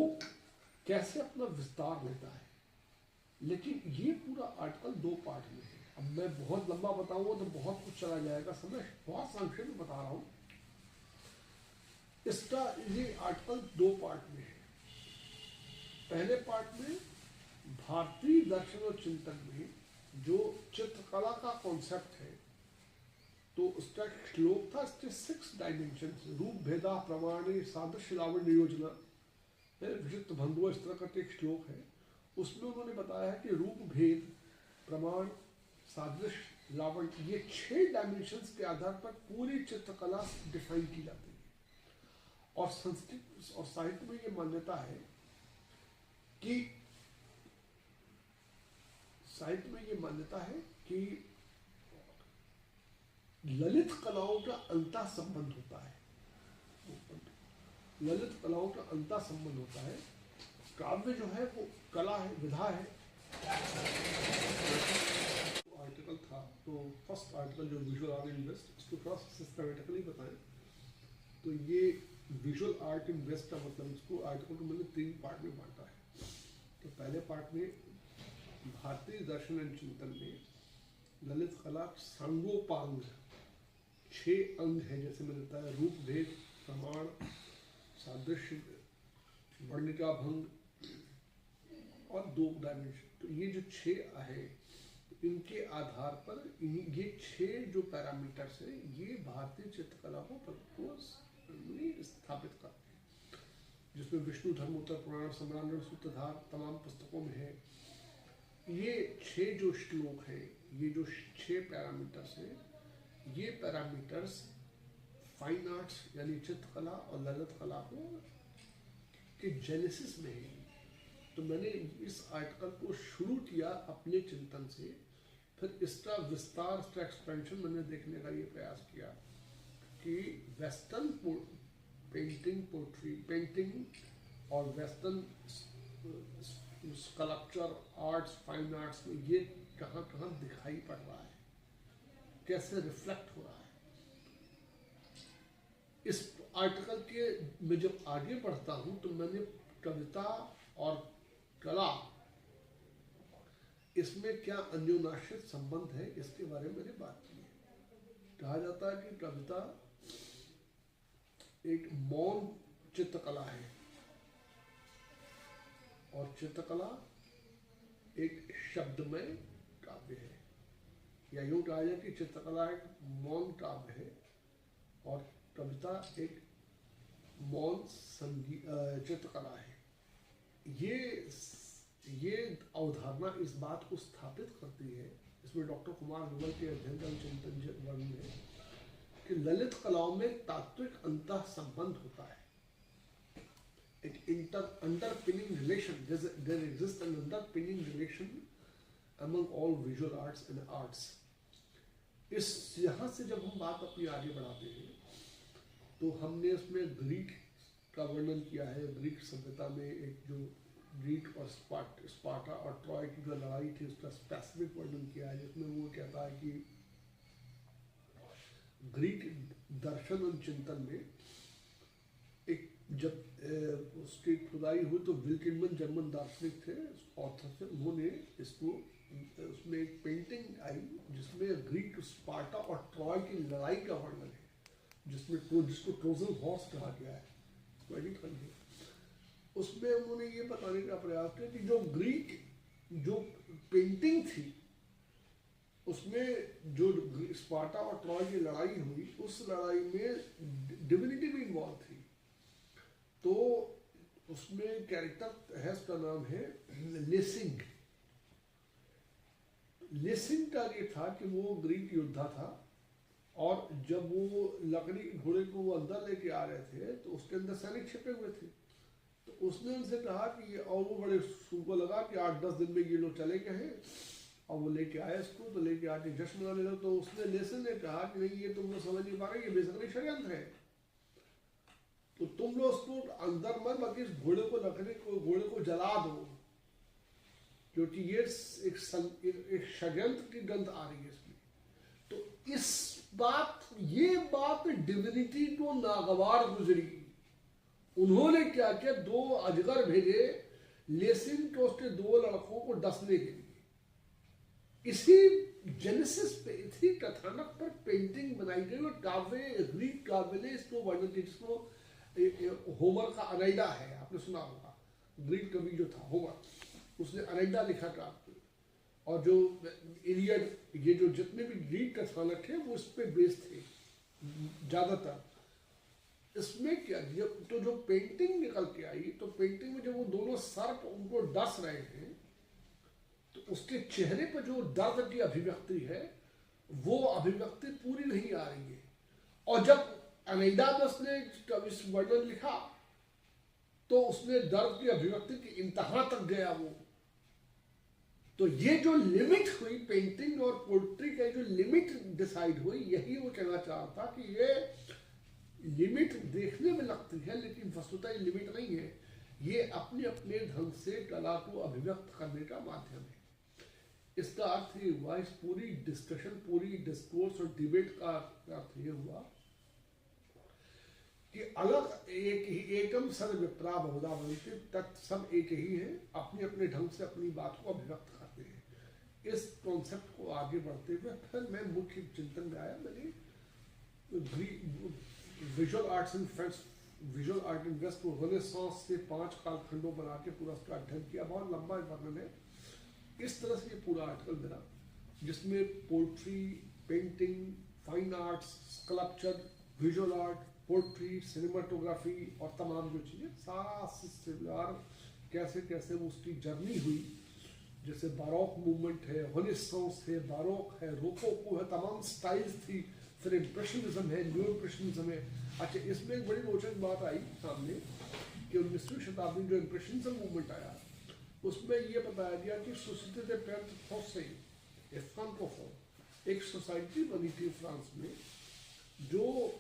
कैसे अपना विस्तार लेता है। लेकिन ये पूरा आर्टिकल 2 पार्ट में है। अब मैं बहुत लंबा बताऊंगा तो बहुत कुछ चला जाएगा, समय बहुत संक्षेप में बता रहा हूँ। इसका ये आर्टिकल 2 पार्ट में है। पहले पार्ट में भारतीय दर्शन और चिंतन में जो चित्रकला का कॉन्सेप्ट है, तो उसका एक श्लोक था, इसके 6 डायमेंशन, रूप भेदा प्रमाणे सादृश्य लावण्य योजना, विचित्र भंगो, इस तरह का एक श्लोक है। उसमें उन्होंने बताया है कि रूप भेद प्रमाण सादृश्य लावण्य, ये 6 डायमेंशंस के आधार पर पूरी चित्रकला डिफाइन की जाती है। और संस्कृत और साहित्य में ये मान्यता है कि ललित कलाओं का अंतः संबंध होता है। ललित कलाओं का अंतः संबंध होता है। काव्य जो है वो कला है, विधा है। आर्टिकल था, तो फर्स्ट आर्टिकल जो विजुअल आर्ट इन वेस्ट, इसको थोड़ा सिस्टमेटिकली बताएं। तो ये विजुअल आर्ट इन वेस्ट का मतलब, इसको आर्टिकल को मैंने 3 पार्ट में बांटा है। तो पहले पार्ट में भारतीय दर्शन एंड चिंतन में ललित कला सांगोपांग 6 अंग है, जैसे मैंने बताया, रूप भेद प्रमाण सादृश्य वर्णिका भंग और 2 डायमेंशन। तो ये जो 6 है, इनके आधार पर ये 6 जो पैरामीटर्स है, ये भारतीय चित्रकला को स्थापित करते हैं, जिसमें विष्णु धर्मोत्तर पुराण, सम्रांगण सूत्रधार तमाम पुस्तकों में है। ये 6 जो श्लोक है, ये जो 6 पैरामीटर्स हैं, ये पैरामीटर्स फाइन आर्ट्स यानी चित्रकला और ललित कला को के जेनेसिस में है। तो मैंने इस आर्टिकल को शुरू किया अपने चिंतन से, फिर इसका विस्तार, इसका एक्सपेंशन मैंने देखने का ये प्रयास किया कि वेस्टर्न पेंटिंग और western sculpture arts, fine arts में ये कहाँ कहाँ दिखाई पड़ रहा है, कैसे रिफ्लेक्ट हो रहा है। इस आर्टिकल के में जब आगे बढ़ता हूँ तो मैंने कविता और कला, इसमें क्या अन्योन्याश्रित संबंध है, इसके बारे में मैंने बात की है। कहा जाता है कि कविता एक मौन चित्रकला है और चित्रकला एक शब्दमय काव्य है, या यूं कहा जाए कि चित्रकला एक मौन काव्य है और कविता एक मौन चित्रकला है। ये अवधारणा इस बात को स्थापित करती है, इसमें डॉक्टर कुमार विमल के अध्ययन का चिंतन वर्णन है कि ललित कलाओं में तात्विक अंतः संबंध होता है, एक underpinning relation, there exist an underpinning relation among all visual arts and arts. इस यहाँ से जब हम बात अपनी आगे बढ़ाते हैं तो हमने उसमें ग्रीक का वर्णन किया है। ग्रीक सभ्यता में एक जो ग्रीक और स्पार्टा और ट्रॉय की जो लड़ाई थी, उसका स्पेसिफिक वर्णन किया है, जिसमें वो कहता है कि ग्रीक दर्शन और चिंतन में एक जब उसकी खुदाई हुई तो विल्किनमैन जर्मन दार्शनिक थे, ऑथर थे, उन्होंने इसको, उसमें एक पेंटिंग आई जिसमें ग्रीक, स्पार्टा और ट्रॉय की लड़ाई का वर्णन है, जिसको ट्रोजन हॉर्स कहा गया है। उसमें उन्होंने ये बताने का प्रयास किया कि जो ग्रीक जो पेंटिंग थी, उसमें जो स्पार्टा और ट्रॉय की लड़ाई हुई, उस लड़ाई में डिविनिटी भी इन्वॉल्व थी। तो उसमें कैरेक्टर है, उसका नाम है लेसिंग। लेसिंग का ये था कि वो ग्रीक योद्धा था और जब वो लकड़ी घोड़े को वो अंदर लेके आ रहे थे तो उसके अंदर सैनिक छिपे हुए थे। तो उसने उनसे कहा कि ये, और वो बड़े उनको लगा कि 8-10 दिन में ये लोग चले गए हैं, और वो लेके आए इसको, तो लेके आके जश्न मनाने लगे। तो उसने लेसन ने कहा कि नहीं, ये तुम लोग समझ नहीं पा रहे, ये बेसिकली षड्यंत्र है। तो तुम लोग उसको अंदर मत, बाकी इस घोड़े को रखने को, घोड़े को जला दो, क्योंकि ये एक षड्यंत्र की गंध आ रही है इसमें। तो ये बात डिविनिटी को नागवार गुजरी। उन्होंने क्या किया, 2 अजगर भेजे लेसिन के उसके 2 लड़कों को डसने के लिए। इसी जेनेसिस पे, इसी कथानक पर पेंटिंग बनाई गई और ग्रीक काव्य ने इसको वर्णन किया, जिसको होमर का अनैडा है, आपने सुना होगा। ग्रीक कवि जो था होमर, उसने अनैडा लिखा था। और जो इलियड, ये जो जितने भी ग्रीक कथानक है वो इस पे बेस्ड थे ज्यादातर। इसमें क्या, तो जो पेंटिंग निकल के आई, तो पेंटिंग में जब वो दोनों सर्प उनको डस रहे हैं, तो उसके चेहरे पर जो दर्द की अभिव्यक्ति है, वो अभिव्यक्ति पूरी नहीं आ रही है। और जब अनैडामस ने इस वर्णन लिखा, तो उसने दर्द की अभिव्यक्ति की इंतहा तक गया वो। तो ये जो लिमिट हुई पेंटिंग और पोएट्री का, जो लिमिट डिसाइड हुई, यही वो कहना चाहता कि ये लिमिट देखने में लगती है, लेकिन वस्तुतः ये लिमिट नहीं है। ये अपने अपने ढंग से कला को अभिव्यक्त करने का माध्यम है। इसका अर्थ ये हुआ, इस पूरी डिस्कशन, पूरी डिस्कोर्स और डिबेट का अर्थ ये हुआ कि अलग एकम सद विप्रा बहुधा बनते, तत् सब एक ही है, अपने अपने ढंग से अपनी बात को अभिव्यक्त करते हैं। इस कॉन्सेप्ट को आगे बढ़ते हुए फिर मैं मुख्य चिंतन में आया। मैंने visual arts in French, visual art in west को रेनेसांस से 5 कालखंडों बना के पूरा उसका अध्ययन किया। बहुत लंबा वर्णन है। इस तरह से ये पूरा आर्टिकल मेरा, जिसमें poetry, painting, fine arts, sculpture, visual art, poetry, cinematography और तमाम जो चीज़ें, सारा सिलसिलेवार कैसे कैसे वो उसकी जर्नी हुई। जैसे बारोक मूवमेंट है, रेनेसांस है, बारोक है, रोकोको है, तमाम स्टाइल्स थी। फिर इम्प्रेशनिज्म है, न्यू इम्प्रेशनिज्म है। अच्छा, इसमें एक बड़ी रोचक बात आई सामने कि 19वीं शताब्दी में जो इम्प्रेशनिज्म मूवमेंट आया, उसमें ये बताया गया कि सोसाइटी दे पेंट फ्रांसे, एक सोसाइटी बनी थी फ्रांस में, जो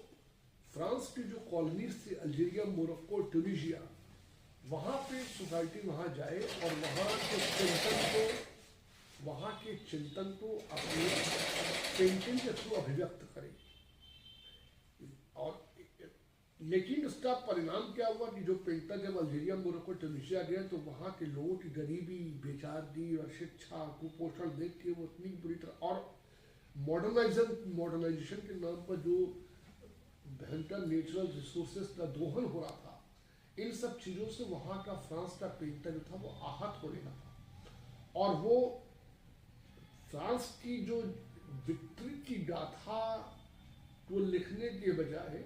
फ्रांस की जो कॉलोनीज थी, अल्जीरिया, मोरक्को, ट्यूनीशिया, वहाँ पे सोसाइटी वहाँ जाए और वहाँ के चिंतन को अपने पेंटिंग के थ्रू अभिव्यक्त करे। और लेकिन उसका परिणाम क्या हुआ कि जो पेंटर जब अल्जीरिया, मोरक्को, ट्यूनीशिया गए, तो वहाँ के लोगों की गरीबी, बेचारगी और शिक्षा, कुपोषण देख के वो इतनी बुरी तरह, और मॉडर्नाइजेशन के नाम पर जो भयंकर नेचुरल रिसोर्सेज का दोहन हो रहा था, इन सब चीज़ों से वहाँ का फ्रांस का पेंटर जो था वो आहत होने लगा। और वो फ्रांस की जो विक्ट्री की गाथा को लिखने के बजाय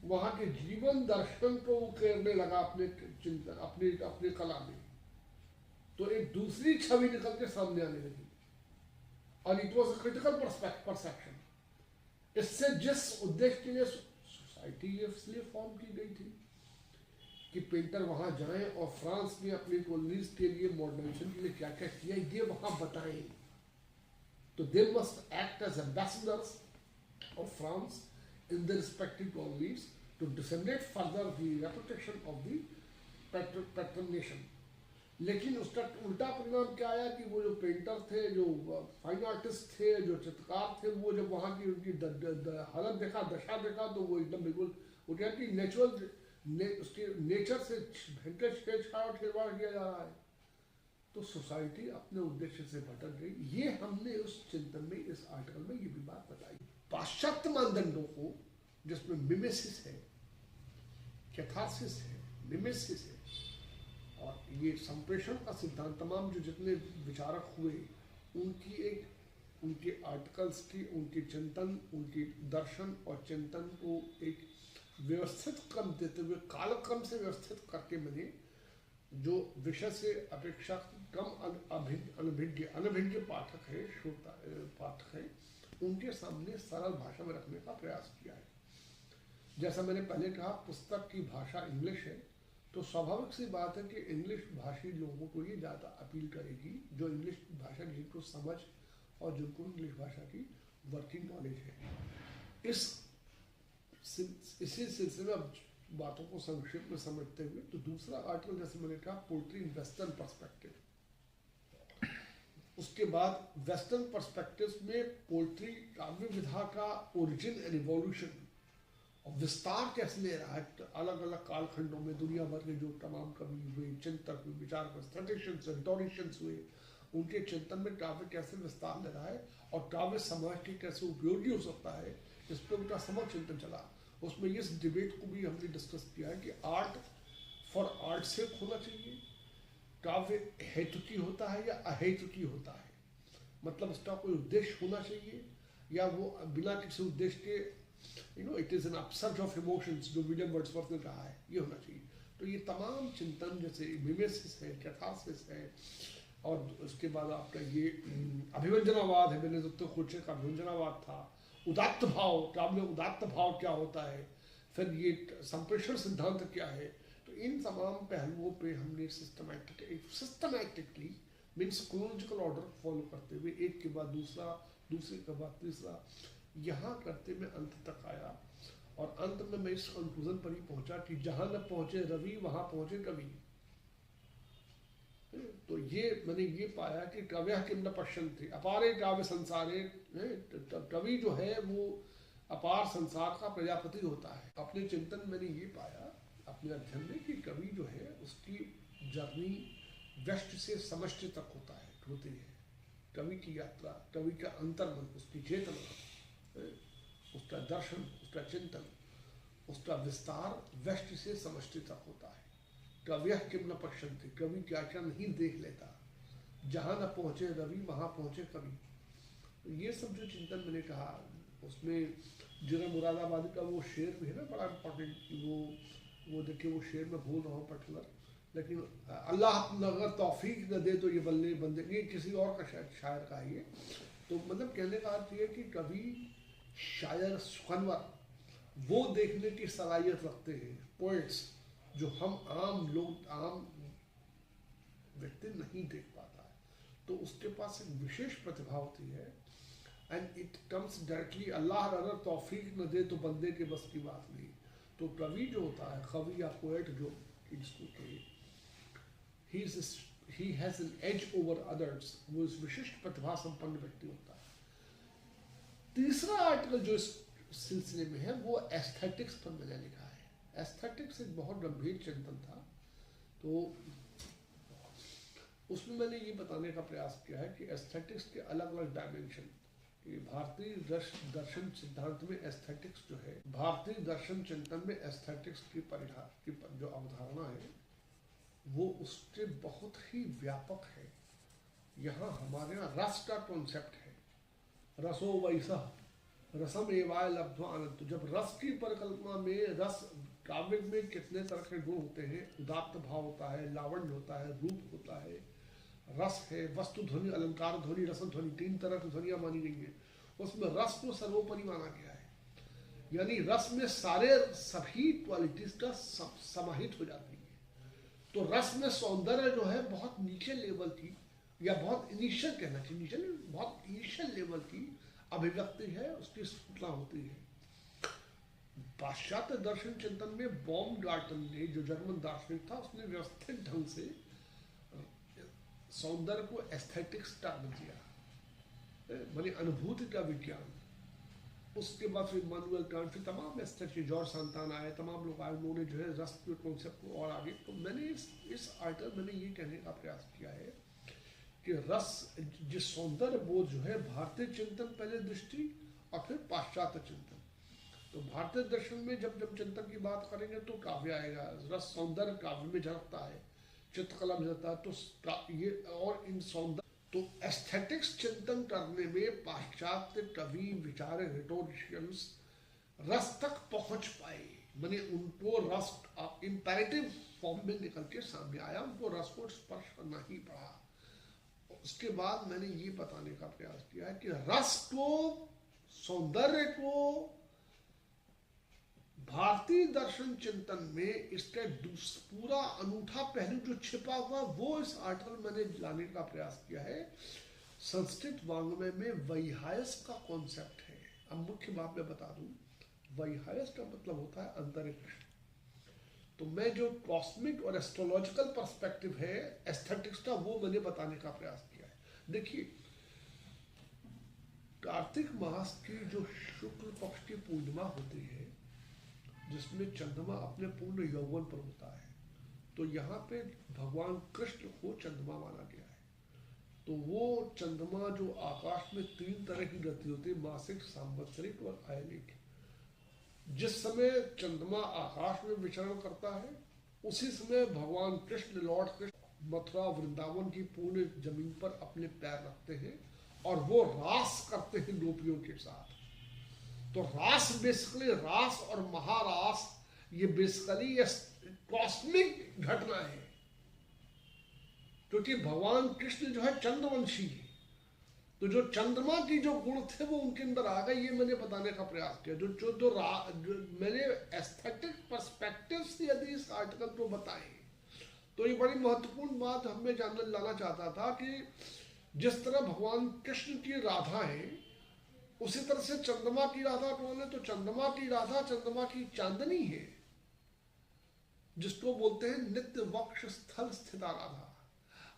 वहाँ के जीवन दर्शन को उकेरने लगा अपने चिंतन, अपने कला में। तो एक दूसरी छवि निकल के सामने आने लगी, और it was a critical perception. इससे जिस उद्देश्य के लिए सोसाइटी इसलिए फॉर्म की गई थी कि पेंटर वहां जाएं और फ्रांस में अपनी कॉलोनीज के लिए, मॉडर्नाइजेशन के लिए क्या क्या किया, ये वहां बताएं। तो they must act as ambassadors of France in the respective colonies to disseminate further the reputation of the patron nation. लेकिन उसका उल्टा परिणाम क्या आया कि वो जो पेंटर थे, जो फाइन आर्टिस्ट थे, जो चित्रकार थे, वो जब वहाँ की उनकी हालत देखा, दशा देखा, तो वो एकदम बिल्कुल वो क्या कि उसके नेचर से भयंकर छेड़छाड़ किया जा रहा है। तो सोसाइटी अपने उद्देश्य से भटक गई। ये हमने उस चिंतन में, इस आर्टिकल में ये भी बात बताई। पाश्चात्य मानदंडों को, जिसमें मिमेसिस है, कैथारसिस है, मिमेसिस है, और ये संप्रेषण का सिद्धांत, तमाम जो जितने विचारक हुए, उनके आर्टिकल्स की, उनके चिंतन, उनके दर्शन और चिंतन को एक व्यवस्थित क्रम देते हुए, कालक्रम से व्यवस्थित करके मैंने जो विषय से अपेक्षा कम अनभिज्ञ पाठक है, श्रोता पाठक है, उनके सामने सरल भाषा में रखने का प्रयास किया है। जैसा मैंने पहले कहा, पुस्तक की भाषा इंग्लिश है, तो स्वाभाविक सी बात है कि इंग्लिश भाषी लोगों को ये ज़्यादा अपील करेगी, जो इंग्लिश भाषा की जिनको समझ और जिनको इंग्लिश भाषा की वर्किंग नॉलेज है। इसी सिलसिले में अब बातों को संक्षेप में समझते हुए, तो दूसरा आर्टिकल जैसे मैंने कहा पोल्ट्री इन वेस्टर्न पर्सपेक्टिव, उसके बाद वेस्टर्न पर्सपेक्टिव में पोल्ट्री काव्य विधा का ओरिजिन एंड इवोल्यूशन और विस्तार कैसे ले रहा है अलग अलग कालखंडों में। दुनिया भर के जो तमाम कवि हुए, चिंतक हुए, विचारक, स्टैटिशियंस, हिस्टोरिशियंस हुए, उनके चिंतन में काव्य कैसे विस्तार ले रहा है और काव्य समाज के कैसे उपयोगी हो सकता है, इस पर उनका समग्र चिंतन चला। उसमें इस डिबेट को भी हमने डिस्कस किया है कि आर्ट फॉर आर्ट से होना चाहिए, काव्य हेतुकी होता है या अहेतुकी होता है, मतलब उसका कोई उद्देश्य होना चाहिए या वो बिना किसी उद्देश्य के it is an upsurge of emotions, जो विलियम वर्ड्सवर्थ ने कहा है, ये होना चाहिए। तो ये तमाम चिंतन जैसे मिमेसिस है, कैथारसिस है, और उसके बाद आपका ये अभिव्यंजनावाद है, मैंने तो खोचे का अभिव्यंजनावाद था, उदात्त भाव, काव्य में उदात्त भाव क्या होता है, फिर ये संप्रेषण सिद्धांत क्या है। तो इन तमाम पहलुओं पे हमने systematically means chronological order follow करते हुए एक के बाद दूसरा, दूसरे के बाद तीसरा, यहाँ करते में अंत तक आया। और अंत में मैं इस कंक्लूजन पर ही पहुंचा कि जहां न पहुंचे रवि वहां पहुंचे कवि। तो ये मैंने ये पाया कि कव्य किम न पश्यन्ति अपारे काव्य संसारे, कवि जो है वो अपार संसार का प्रजापति होता है। अपने चिंतन मैंने ये पाया अपने अध्ययन में कि कवि जो है उसकी जर्नी व्यष्टि से समष्टि तक होती है। कवि की यात्रा, कवि का अंतर्मन, उसकी चेतना, उसका दर्शन, उसका चिंतन, उसका विस्तार व्यष्टि से समष्टि तक होता है। कव्य किम न पश्यन्ति, कवि क्या क्या नहीं देख लेता, जहां न पहुंचे रवि वहां पहुंचे कवि। तो ये सब जो चिंतन मैंने कहा, उसमें जिला मुरादाबादी का वो शेर भी है ना बड़ा इम्पोर्टेंट, वो देखिए वो शेर मैं भूल रहा हूँ पर्टिकुलर, लेकिन अल्लाह अगर तौफीक न दे तो ये बल्ले बंदे, ये किसी और का शायर का है ये। तो मतलब कहने का अर्थ ये कि कवि, शायर, सुखनवर वो देखने की सलाहियत रखते हैं, पोएट्स, जो हम आम लोग, आम व्यक्ति नहीं देख पाता है। तो उसके पास एक विशेष प्रतिभा होती है एंड इट कम्स डायरेक्टली, अल्लाह अगर तौफीक न दे तो बंदे के बस की बात नहीं। तो कवि जो होता है, कवि या पोएट जो इसको कहे, he has an edge over others, वो इस विशिष्ट प्रतिभा संपन्न व्यक्ति होता है। तीसरा आर्टिकल जो इस सिलसिले में है वो एस्थेटिक्स पर मैंने लिखा है। एस्थेटिक्स एक बहुत गंभीर चिंतन था, तो उसमें मैंने ये बताने का प्रयास किया है कि एस्थेटिक्स के अलग अलग डायमेंशन, भारतीय दर्शन सिद्धांत में एस्थेटिक्स जो है, भारतीय दर्शन चिंतन में एस्थेटिक्स की जो अवधारणा है वो उससे बहुत ही व्यापक है। यहाँ हमारे यहाँ रस का कॉन्सेप्ट है, रसो वैसा रसम एवाय लब्ध्वा आनंद। जब रस की परिकल्पना में, रस काव्य में कितने तरह के गुण होते हैं, उदात्त भाव होता है, लावण्य होता है, रूप होता है, रस है, वस्तु ध्वनि, अलंकार ध्वनि, रसन ध्वनि, 3 तरह की ध्वनियां मानी गई हैं। उसमें रस को सर्वोपरि माना गया है, यानी रस में सभी क्वालिटीज का समाहित हो जाती है। तो रस में सौंदर्य जो है बहुत नीचे लेवल की, या बहुत इनिशियल कहना चाहिए, नीचे नहीं, बहुत इनिशियल लेवल की अभिव्यक्ति है, उसकी स्फुटना होती है। पाश्चात्य दर्शन चिंतन में बॉमगार्टन ने, जो जर्मन दार्शनिक था, उसने व्यवस्थित ढंग से सौंदर्य को एस्थेटिक्स टर्म दिया, माने अनुभूति का विज्ञान। उसके बाद फिर इमानुएल कांट, फिर तमाम एस्थेटिक, जॉर्ज सांताना आए, तमाम लोग आए, उन्होंने जो है रस के कॉन्सेप्ट को और आगे। तो मैंने इस आर्टिकल मैंने ये कहने का प्रयास किया है कि रस, जिस सौंदर्य बोध जो है, भारतीय चिंतन पहले दृष्टि और फिर पाश्चात्य चिंतन। तो भारतीय दर्शन में जब चिंतन की बात करेंगे तो काव्य आएगा, रस सौंदर्य काव्य में झलकता है, चित्रकला में झलकता है, तो ये और इन सौंदर्य, तो एस्थेटिक्स चिंतन करने में पाश्चात्य कवि, विचारक, रिटोरिशियंस रस तक पहुंच पाए, माने उनको रस इंपैरेटिव फॉर्म में निकल के सामने आया, उनको रस को स्पर्श करना ही पड़ा। उसके बाद मैंने ये बताने का प्रयास किया है कि रस को, सौंदर्य को भारतीय दर्शन चिंतन में इसका पूरा अनूठा पहलू जो छिपा हुआ, वो इस आर्टिकल मैंने लाने का प्रयास किया है। संस्कृत वाङ्मय में वैहायस का कॉन्सेप्ट है। अब मुख्य बात मैं बता दूं, वैहायस का मतलब होता है अंतरिक्ष। तो मैं जो कॉस्मिक और एस्ट्रोलॉजिकल पर्सपेक्टिव है एस्थेटिक्स का, वो मैंने बताने का प्रयास किया है। देखिए, कार्तिक मास की जो शुक्ल पक्ष की पूर्णिमा होती है, जिसमें चंद्रमा अपने पूर्ण यौवन पर होता है, तो यहाँ पे भगवान कृष्ण को चंद्रमा माना गया है। तो वो चंद्रमा जो आकाश में 3 तरह की गति होती है, मासिक, सांवत्सरिक और आयनिक। जिस समय चंद्रमा आकाश में विचरण करता है, उसी समय भगवान कृष्ण, लॉर्ड कृष्ण मथुरा वृंदावन की पूर्ण जमीन पर अपने पैर रखते हैं और वो रास करते हैं गोपियों के साथ। तो रास बेसिकली, रास और महारास, ये बेसिकली कॉस्मिक घटना है, क्योंकि भगवान कृष्ण जो है चंद्रवंशी है। तो जो चंद्रमा की जो गुण थे वो उनके अंदर आ गए, ये मैंने बताने का प्रयास किया। जो मैंने एस्थेटिक पर्सपेक्टिव से यदि इस आर्टिकल को बताए, तो ये बड़ी महत्वपूर्ण बात हमें जानना लाना चाहता था कि जिस तरह भगवान कृष्ण की राधा है, उसी तरह से चंद्रमा की राधा कौन है? तो चंद्रमा की राधा चंद्रमा की चांदनी है, जिसको बोलते हैं नित्य वक्ष स्थल स्थिता राधा।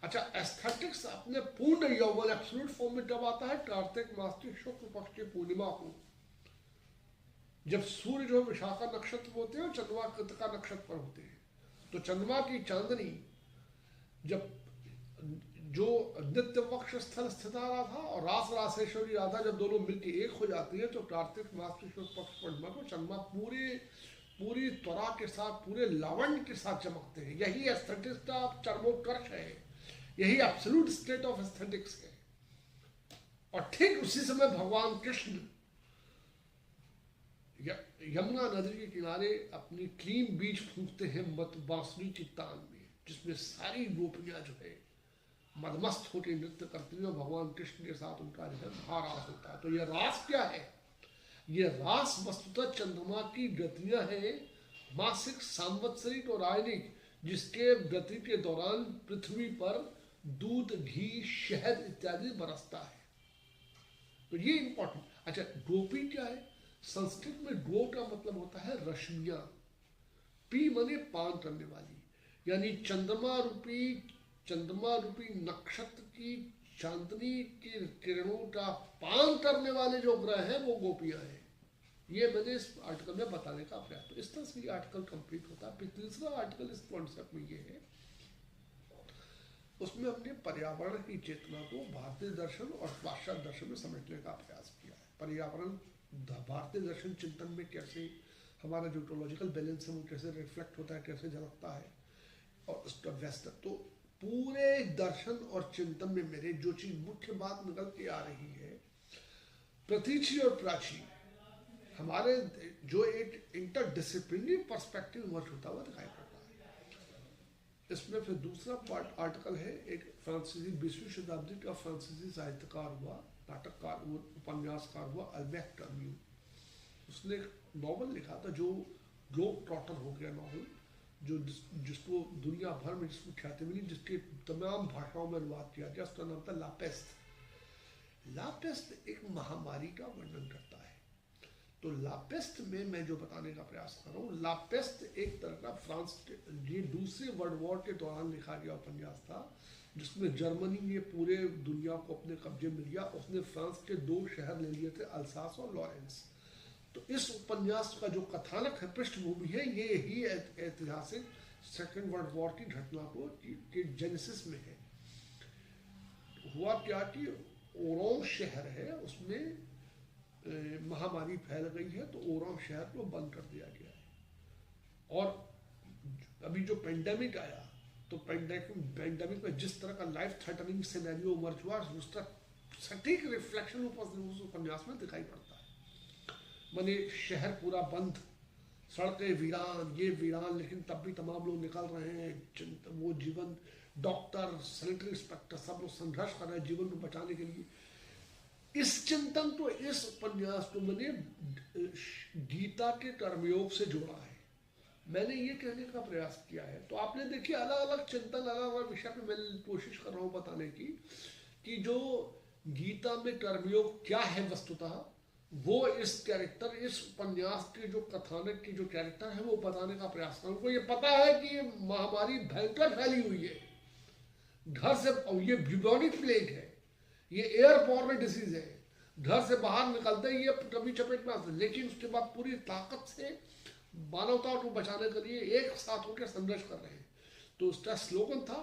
अच्छा, एस्थेटिक्स अपने पूर्ण यौवन एब्सोल्यूट फॉर्म में कब आता है? कार्तिक मास की शुक्ल पक्ष की पूर्णिमा को, जब सूर्य जो विशाखा नक्षत्र होते हैं और चंद्रमा कृतिका नक्षत्र पर होते हैं। तो चंद्रमा की चांदनी जब जो नित्य वक्ष स्थल स्थिता राधा और रास रासेश्वरी राधा जब दोनों मिलकर एक हो जाती है, तो कार्तिक मास की शुक्ल पक्ष पूर्णिमा को चंद्रमा पूरी त्वरा के साथ, पूरे लावण्य के साथ चमकते हैं। यही एस्थेटिक्स का चरमोत्कर्ष है, यही एब्सोल्यूट स्टेट ऑफ एस्थेटिक्स है। और ठीक उसी समय भगवान कृष्ण यमुना नदी के किनारे अपनी क्रीम बीज फूंकते हैं मत बांसुरी की तान में, जिसमें सारी गोपियां जो है मदमस्त होकर नृत्य करती हैं, भगवान कृष्ण के साथ उनका जो है महारास होता है। तो ये रास क्या है? ये रास वस्तुतः चंद्रमा की गतियां हैं, मासिक, सांवत्सरिक और आयनिक, जिसके गति के दौरान पृथ्वी पर दूध, घी, शहद इत्यादि बरसता है। तो ये इंपॉर्टेंट। अच्छा, गोपी क्या है? संस्कृत में गो का मतलब होता है रश्मियां, पी माने पान करने वाली, यानी चंद्रमा रूपी नक्षत्र की चांदनी की किरणों का पान करने वाले जो ग्रह हैं वो गोपियां हैं। ये मैंने इस आर्टिकल में बताने का प्रयास। तो इस तरह से ये आर्टिकल कंप्लीट होता है। तीसरा आर्टिकल इस कॉन्सेप्ट में ये है, उसमें हमने पर्यावरण की चेतना को भारतीय दर्शन और पाश्चात्य दर्शन में समझने का प्रयास किया है। पर्यावरण भारतीय दर्शन चिंतन में कैसे हमारा जो इकोलॉजिकल बैलेंस है वो कैसे रिफ्लेक्ट होता है, कैसे झलकता है, और उसका व्यस्त। तो पूरे दर्शन और चिंतन में मेरे जो चीज मुख्य बात निकल के आ रही है, प्रतीचि और प्राची हमारे जो एक इंटरडिसिप्लिनरी पर्सपेक्टिव इमर्ज होता हुआ दिखाई पड़ता है। इसमें फिर दूसरा पार्ट आर्टिकल है, एक फ्रांसीसी 20वीं शताब्दी का फ्रांसीसी साहित्यकार हुआ, नाटककार, उपन्यासकार हुआ, अल्बेर्ट कैम्यू। उसने एक नॉवल लिखा था जो ग्लोब ट्रॉटर हो गया नॉवल, जो जिसको दुनिया भर में जिसको ख्याति मिली, जिसके तमाम भाषाओं में अनुवाद किया गया। उसका नाम था ला पेस्ट। ला पेस्ट एक महामारी का वर्णन करता है। तो ला पेस्ट में मैं जो बताने का प्रयास कर रहा हूँ, ला पेस्ट एक तरह का फ्रांस ये दूसरे वर्ल्ड वॉर के दौरान लिखा गया उपन्यास था, जिसमें जर्मनी ने पूरे दुनिया को अपने कब्जे में लिया। उसने फ्रांस के 2 शहर ले लिए थे, अल्सास और लॉरेंस। तो इस उपन्यास का जो कथानक है, पृष्ठभूमि है, ये ही ऐतिहासिक सेकेंड वर्ल्ड वॉर की घटना को के जेनेसिस में है। हुआ क्या कि ओरोम शहर है, उसमें महामारी फैल गई है, तो ओरोम शहर को बंद कर दिया गया है। और अभी जो पेंडेमिक आया, तो पेंडेमिक में जिस तरह का लाइफ थ्रेटनिंग सिनेरियो इमर्ज हुआ, उसका सटीक रिफ्लेक्शन उस उपन्यास में दिखाई पड़ता है। माने शहर पूरा बंद, सड़कें वीरान, ये वीरान, लेकिन तब भी तमाम लोग निकल रहे हैं। वो जीवन, डॉक्टर, सैनिटरी इंस्पेक्टर, सब लोग संघर्ष कर रहे हैं जीवन को बचाने के लिए। इस चिंतन को, इस उपन्यास को मैंने गीता के कर्मयोग से जोड़ा है। मैंने ये कहने का प्रयास किया है। तो आपने देखिए अलग अलग चिंतन, अलग अलग विषय पे मैं कोशिश कर रहा हूँ बताने की, कि जो गीता में कर्मयोग क्या है वस्तुतः, वो इस कैरेक्टर, इस उपन्यास के जो कथानक की जो कैरेक्टर है वो बताने का प्रयास कर। उनको ये पता है कि ये महामारी भयंकर फैली हुई है, घर से, और ये ब्यूबोनिक प्लेग है, ये एयरबॉर्न डिसीज है, घर से बाहर निकलते ही ये कभी चपेट में आते, लेकिन उसके बाद पूरी ताकत से मानवता को बचाने के लिए एक साथ होकर संघर्ष कर रहे हैं। तो उसका स्लोगन था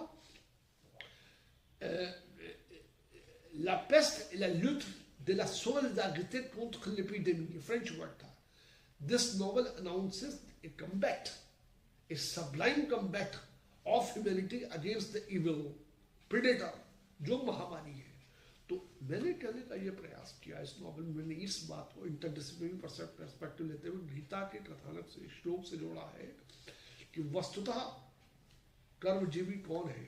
La peste et la lutte de la solidarité contre l'épidémie, French word था। This novel announces a combat, a sublime combat of humanity against the evil predator, जो महामारी है। तो मैंने कहने का ये प्रयास किया इस नॉवल में, मैंने इस बात को इंटरडिसिप्लिनरी पर्सपेक्टिव लेते हुए गीता के कथानक से, श्लोक से जोड़ा है कि वस्तुतः कर्मजीवी कौन है,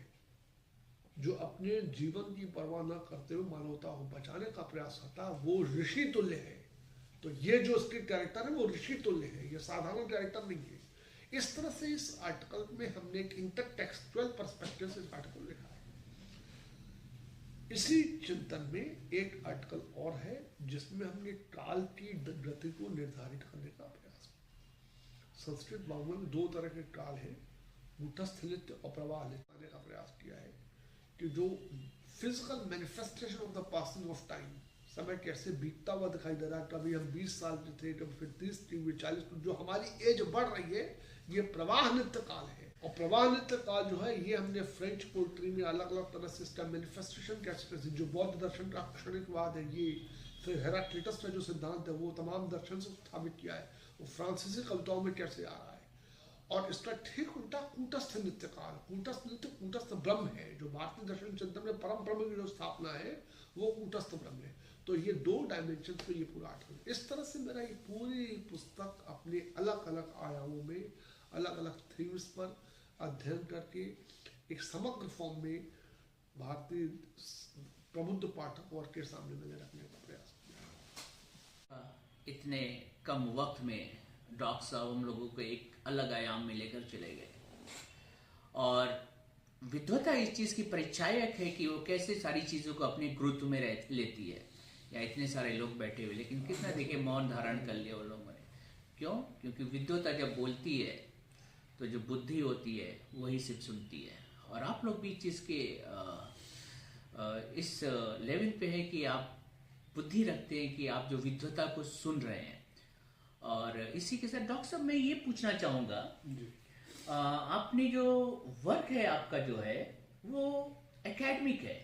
जो अपने जीवन की परवाह न करते हुए मानवता को बचाने का प्रयास करता है, वो ऋषि तुल्य है। तो ये जो उसके कैरेक्टर है वो ऋषि तुल्य है, ये साधारण कैरेक्टर नहीं है। इस तरह से इस आर्टिकल में हमने एक इंटरटेक्सचुअल पर्सपेक्टिव से इस आर्टिकल लिखा है। इसी चिंतन में एक आर्टिकल और है जिसमें हमने काल की गति को निर्धारित करने का प्रयास किया। संस्कृत वाङ्मय में दो तरह के काल है, कूटस्थ नृत्य और प्रवाह नृत्य का प्रयास किया है कि जो physical manifestation of the passing of time, समय कैसे बीतता हुआ दिखाई दे रहा है, कभी हम 20 साल के थे, कभी फिर 30, 40, जो हमारी एज बढ़ रही है, ये प्रवाह नृत्य काल है। और प्रवाह नृत्य काल जो है ये हमने फ्रेंच पोइट्री में अलग अलग तरह से इसका मैनिफेस्टेशन कैसे, जो बौद्ध दर्शन का क्षणिकवाद है ये, फिर हेराक्लिटस का जो सिद्धांत है वो तमाम दर्शन से स्थापित किया है, वो फ्रांसीसी कविताओं में कैसे आ रहा है। और इसका ठीक उल्टा कूटस्थ नृत्य काल, कूटस्थ नृत्य कूटस्थ ब्रह्म है, जो भारतीय दर्शन चिंतन में परम ब्रह्म की जो स्थापना है वो कूटस्थ ब्रह्म है। तो ये दो डायमेंशन पे ये पूरा आर्टिकल, इस तरह से मेरा ये पूरी पुस्तक अपने अलग अलग आयामों में, अलग अलग थीम्स पर अध्ययन करके एक समग्र फॉर्म में भारतीय प्रबुद्ध पाठक वर्ग के सामने मैंने रखने का प्रयास किया। इतने कम वक्त में डॉक्टर साहब हम लोगों को एक अलग आयाम में लेकर चले गए, और विद्वता इस चीज की परिचायक है कि वो कैसे सारी चीजों को अपने गुरुत्व में लेती है। या इतने सारे लोग बैठे हुए, लेकिन कितना देखिए मौन धारण कर लिया उन लोगों ने। क्यों? क्योंकि विद्वता जब बोलती है तो जो बुद्धि होती है वही सिर्फ सुनती है। और आप लोग भी इस चीज के इस लेवल पे है कि आप बुद्धि रखते हैं कि आप जो विद्वता को सुन रहे हैं। और इसी के साथ डॉक्टर साहब मैं ये पूछना चाहूँगा, आपने जो वर्क है आपका जो है वो एकेडमिक है,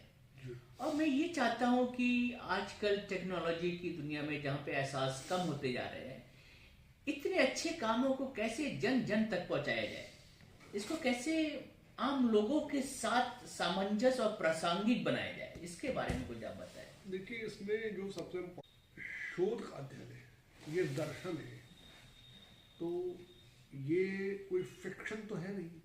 और मैं ये चाहता हूँ कि आजकल टेक्नोलॉजी की दुनिया में जहाँ पे एहसास कम होते जा रहे हैं, इतने अच्छे कामों को कैसे जन जन तक पहुँचाया जाए, इसको कैसे आम लोगों के साथ सामंजस्य और प्रासंगिक बनाया जाए, इसके बारे में कुछ आप बताएं। देखिए, इसमें जो सबसे शोध का अध्ययन है, ये दर्शन है, तो ये कोई फिक्शन तो है नहीं।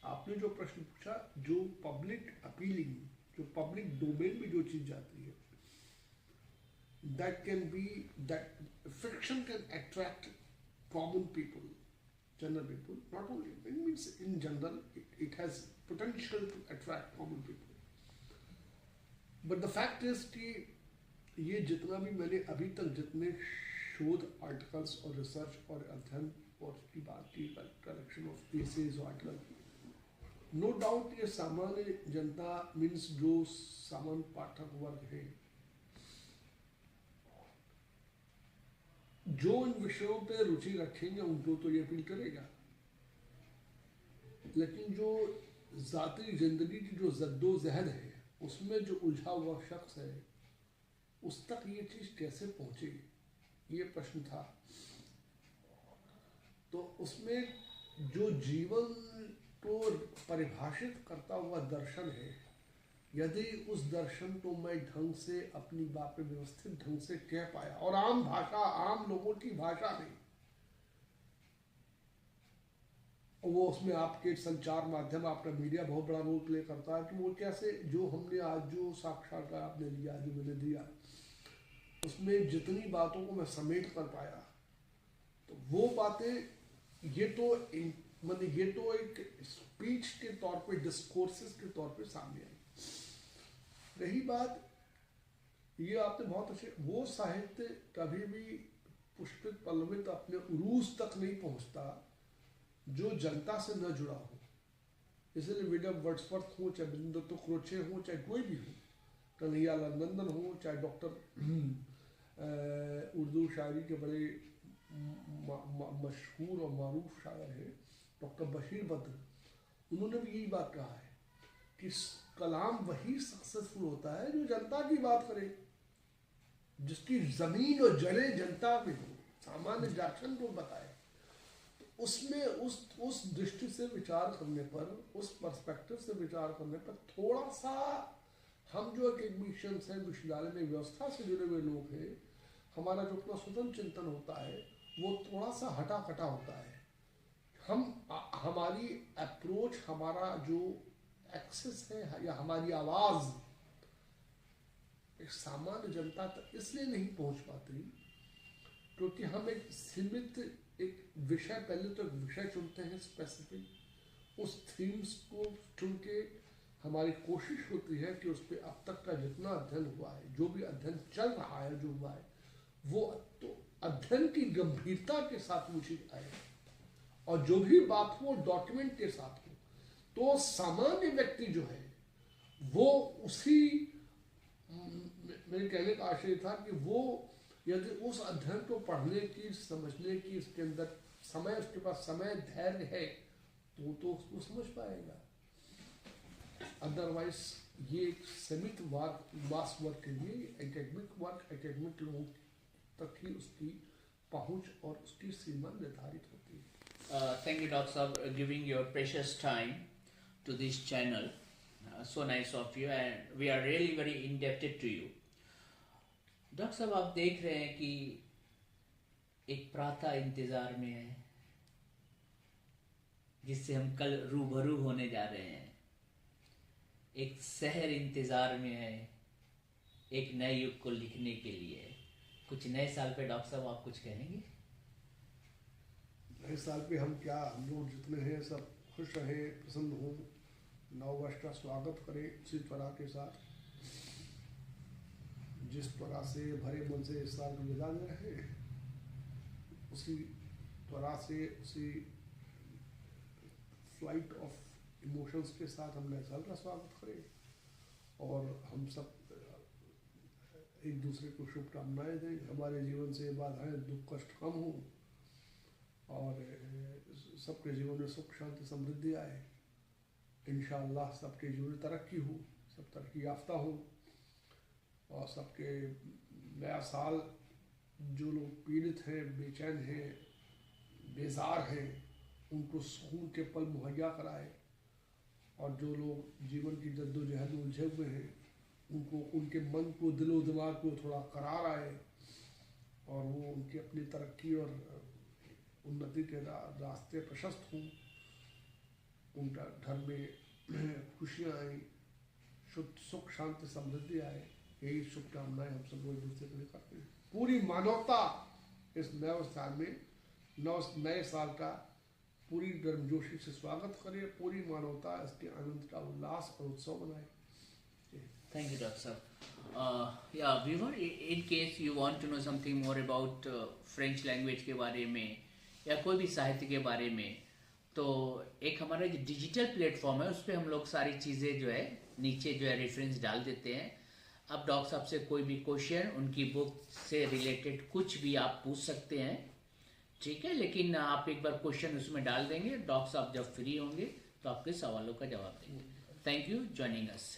आपने जो प्रश्न पूछा, जो पब्लिक अपीलिंग, जो पब्लिक डोमेन में जो चीज जाती है, that can be, that fiction can attract common people, general people, not only, it means in general it has potential to attract common people. But the fact is कि ये जितना भी मैंने अभी तक जितने शोध आर्टिकल्स और रिसर्च और अध्ययन और की बात की, कलेक्शन ऑफ एसेज और आर्टिकल, नो डाउट ये सामान्य जनता मीन्स जो सामान्य पाठक वर्ग है, जो इन विषयों पे रुचि रखेंगे उनको तो ये अपील करेगा। लेकिन जो जाती जिंदगी की जो जद्दोजहद है, उसमें जो उलझा हुआ शख्स है, उस तक ये चीज कैसे पहुंचे, ये प्रश्न था। तो उसमें जो जीवन को परिभाषित करता हुआ दर्शन है, यदि उस दर्शन को मैं ढंग से अपनी बात पे व्यवस्थित ढंग से कह पाया, और आम भाषा, आम लोगों की भाषा में, वो उसमें आपके संचार माध्यम, आपका मीडिया बहुत बड़ा रोल प्ले करता है कि वो कैसे, जो हमने आज जो साक्षात्कार आपने लिया, जो मैंने दिया, उसमें जितनी बातों को मैं समेट कर पाया, तो वो बातें ये तो एक स्पीच के तौर पे, डिस्कोर्सेस के तौर पे सामने आई। रही बात ये आपने बहुत अच्छे, वो साहित्य कभी भी पुष्पित पल्लवित अपने उरूज तक नहीं पहुंचता जो जनता से न जुड़ा हो। इसलिए विलियम वर्ड्सवर्थ हो, चाहे बिंदु क्रोचे हो, चाहे कोई भी हो, कन्हैयालाल नंदन हो, चाहे डॉक्टर उर्दू शायरी के बड़े मशहूर और मारूफ शायर हैं डॉक्टर बशीर बद्र, उन्होंने भी यही बात कहा है कि कलाम वही सक्सेसफुल होता है जो जनता की बात करे, जिसकी जमीन और जड़ें जनता में हो, सामान्य जाचन को बताए। तो उसमें उस दृष्टि से विचार करने पर, उस पर्सपेक्टिव से विचार करने पर थोड़ा सा हम जो एकेडमिशियंस हैं, विश्वविद्यालय में व्यवस्था से जुड़े हुए लोग हैं, हमारा जो अपना स्वतंत्र चिंतन होता है वो थोड़ा सा हटा कटा होता है। हमारी अप्रोच, हमारा जो एक्सेस है या हमारी आवाज एक सामान्य जनता तक इसलिए नहीं पहुंच पाती क्योंकि हम एक सीमित एक विषय, पहले तो एक विषय चुनते हैं स्पेसिफिक, उस थीम्स को चुन के हमारी कोशिश होती है कि उस पर अब तक का जितना अध्ययन हुआ है, जो भी अध्ययन चल रहा है, जो हुआ है, वो तो अध्ययन की गंभीरता के साथ उचित आए और जो भी बात हो डॉक्यूमेंट के साथ हो। तो सामान्य व्यक्ति जो है वो उसी, मेरे कहने का आशय था कि वो यदि उस अध्ययन को पढ़ने की, समझने की, इसके अंदर समय, उसके पास समय, धैर्य है तो उसको समझ पाएगा। अदरवाइज ये एक सीमित मास वर्क के लिए एकेडमिक वर्क, एकेडमिक लोगों तक ही उसकी पहुंच और उसकी सीमा निर्धारित होती है। Thank you, Dr. Saab, giving your precious time to this channel. So nice of you, and we are really very indebted to you. Doctor साहब, आप देख रहे हैं कि एक प्रातः इंतजार में है जिससे हम कल रूबरू होने जा रहे हैं। एक शहर इंतजार में है एक नए युग को लिखने के लिए। कुछ नए साल पे डॉक्टर साहब आप कुछ कहेंगे? नए साल पे हम क्या, हम लोग जितने हैं सब खुश रहें, प्रसन्न हों, नववर्ष का स्वागत करें उसी तरह के साथ, जिस तरह से भरे मन से इस साल को विदा दे रहे हैं, उसी तरह से, उसी फ्लाइट ऑफ इमोशंस के साथ हम नए साल का स्वागत करें और हम सब एक दूसरे को शुभकामनाएं दें। हमारे जीवन से बाधाएं, दुख, कष्ट कम हों और सबके जीवन में सुख, शांति, समृद्धि आए। इंशाअल्लाह सबके जीवन में तरक्की हो, सब तरक्की याफ्ता हो और सबके नया साल, जो लोग पीड़ित हैं, बेचैन हैं, बेजार हैं, उनको सुकून के पल मुहैया कराए और जो लोग जीवन की जद्दोजहद में उलझे हुए हैं उनको, उनके मन को, दिलो दिमाग को थोड़ा करार आए और वो उनकी अपनी तरक्की और उन्नति के रास्ते प्रशस्त हों, उनका घर में खुशियाँ आए, शुद्ध सुख, शांति, समृद्धि आए। यही शुभकामनाएं हम सब एक दूसरे के लिए करते हैं। पूरी मानवता इस नए साल में, नए साल का पूरी गर्मजोशी से स्वागत करे। पूरी मानवता इसके आनंद का उल्लास और उत्सव मनाए। Thank you, Dr. Saab. Yeah, viewer, in case you want to know something more about French language के बारे में या कोई भी साहित्य के बारे में, तो एक हमारा जो डिजिटल प्लेटफॉर्म है उस पर हम लोग सारी चीज़ें जो है नीचे जो है रेफरेंस डाल देते हैं। अब डॉक्टर साहब से कोई भी क्वेश्चन, उनकी बुक से रिलेटेड कुछ भी आप पूछ सकते हैं, ठीक है? लेकिन आप एक बार क्वेश्चन उसमें डाल देंगे, डॉक्टर साहब जब फ्री होंगे तो आपके सवालों का जवाब देंगे। Thank you joining us.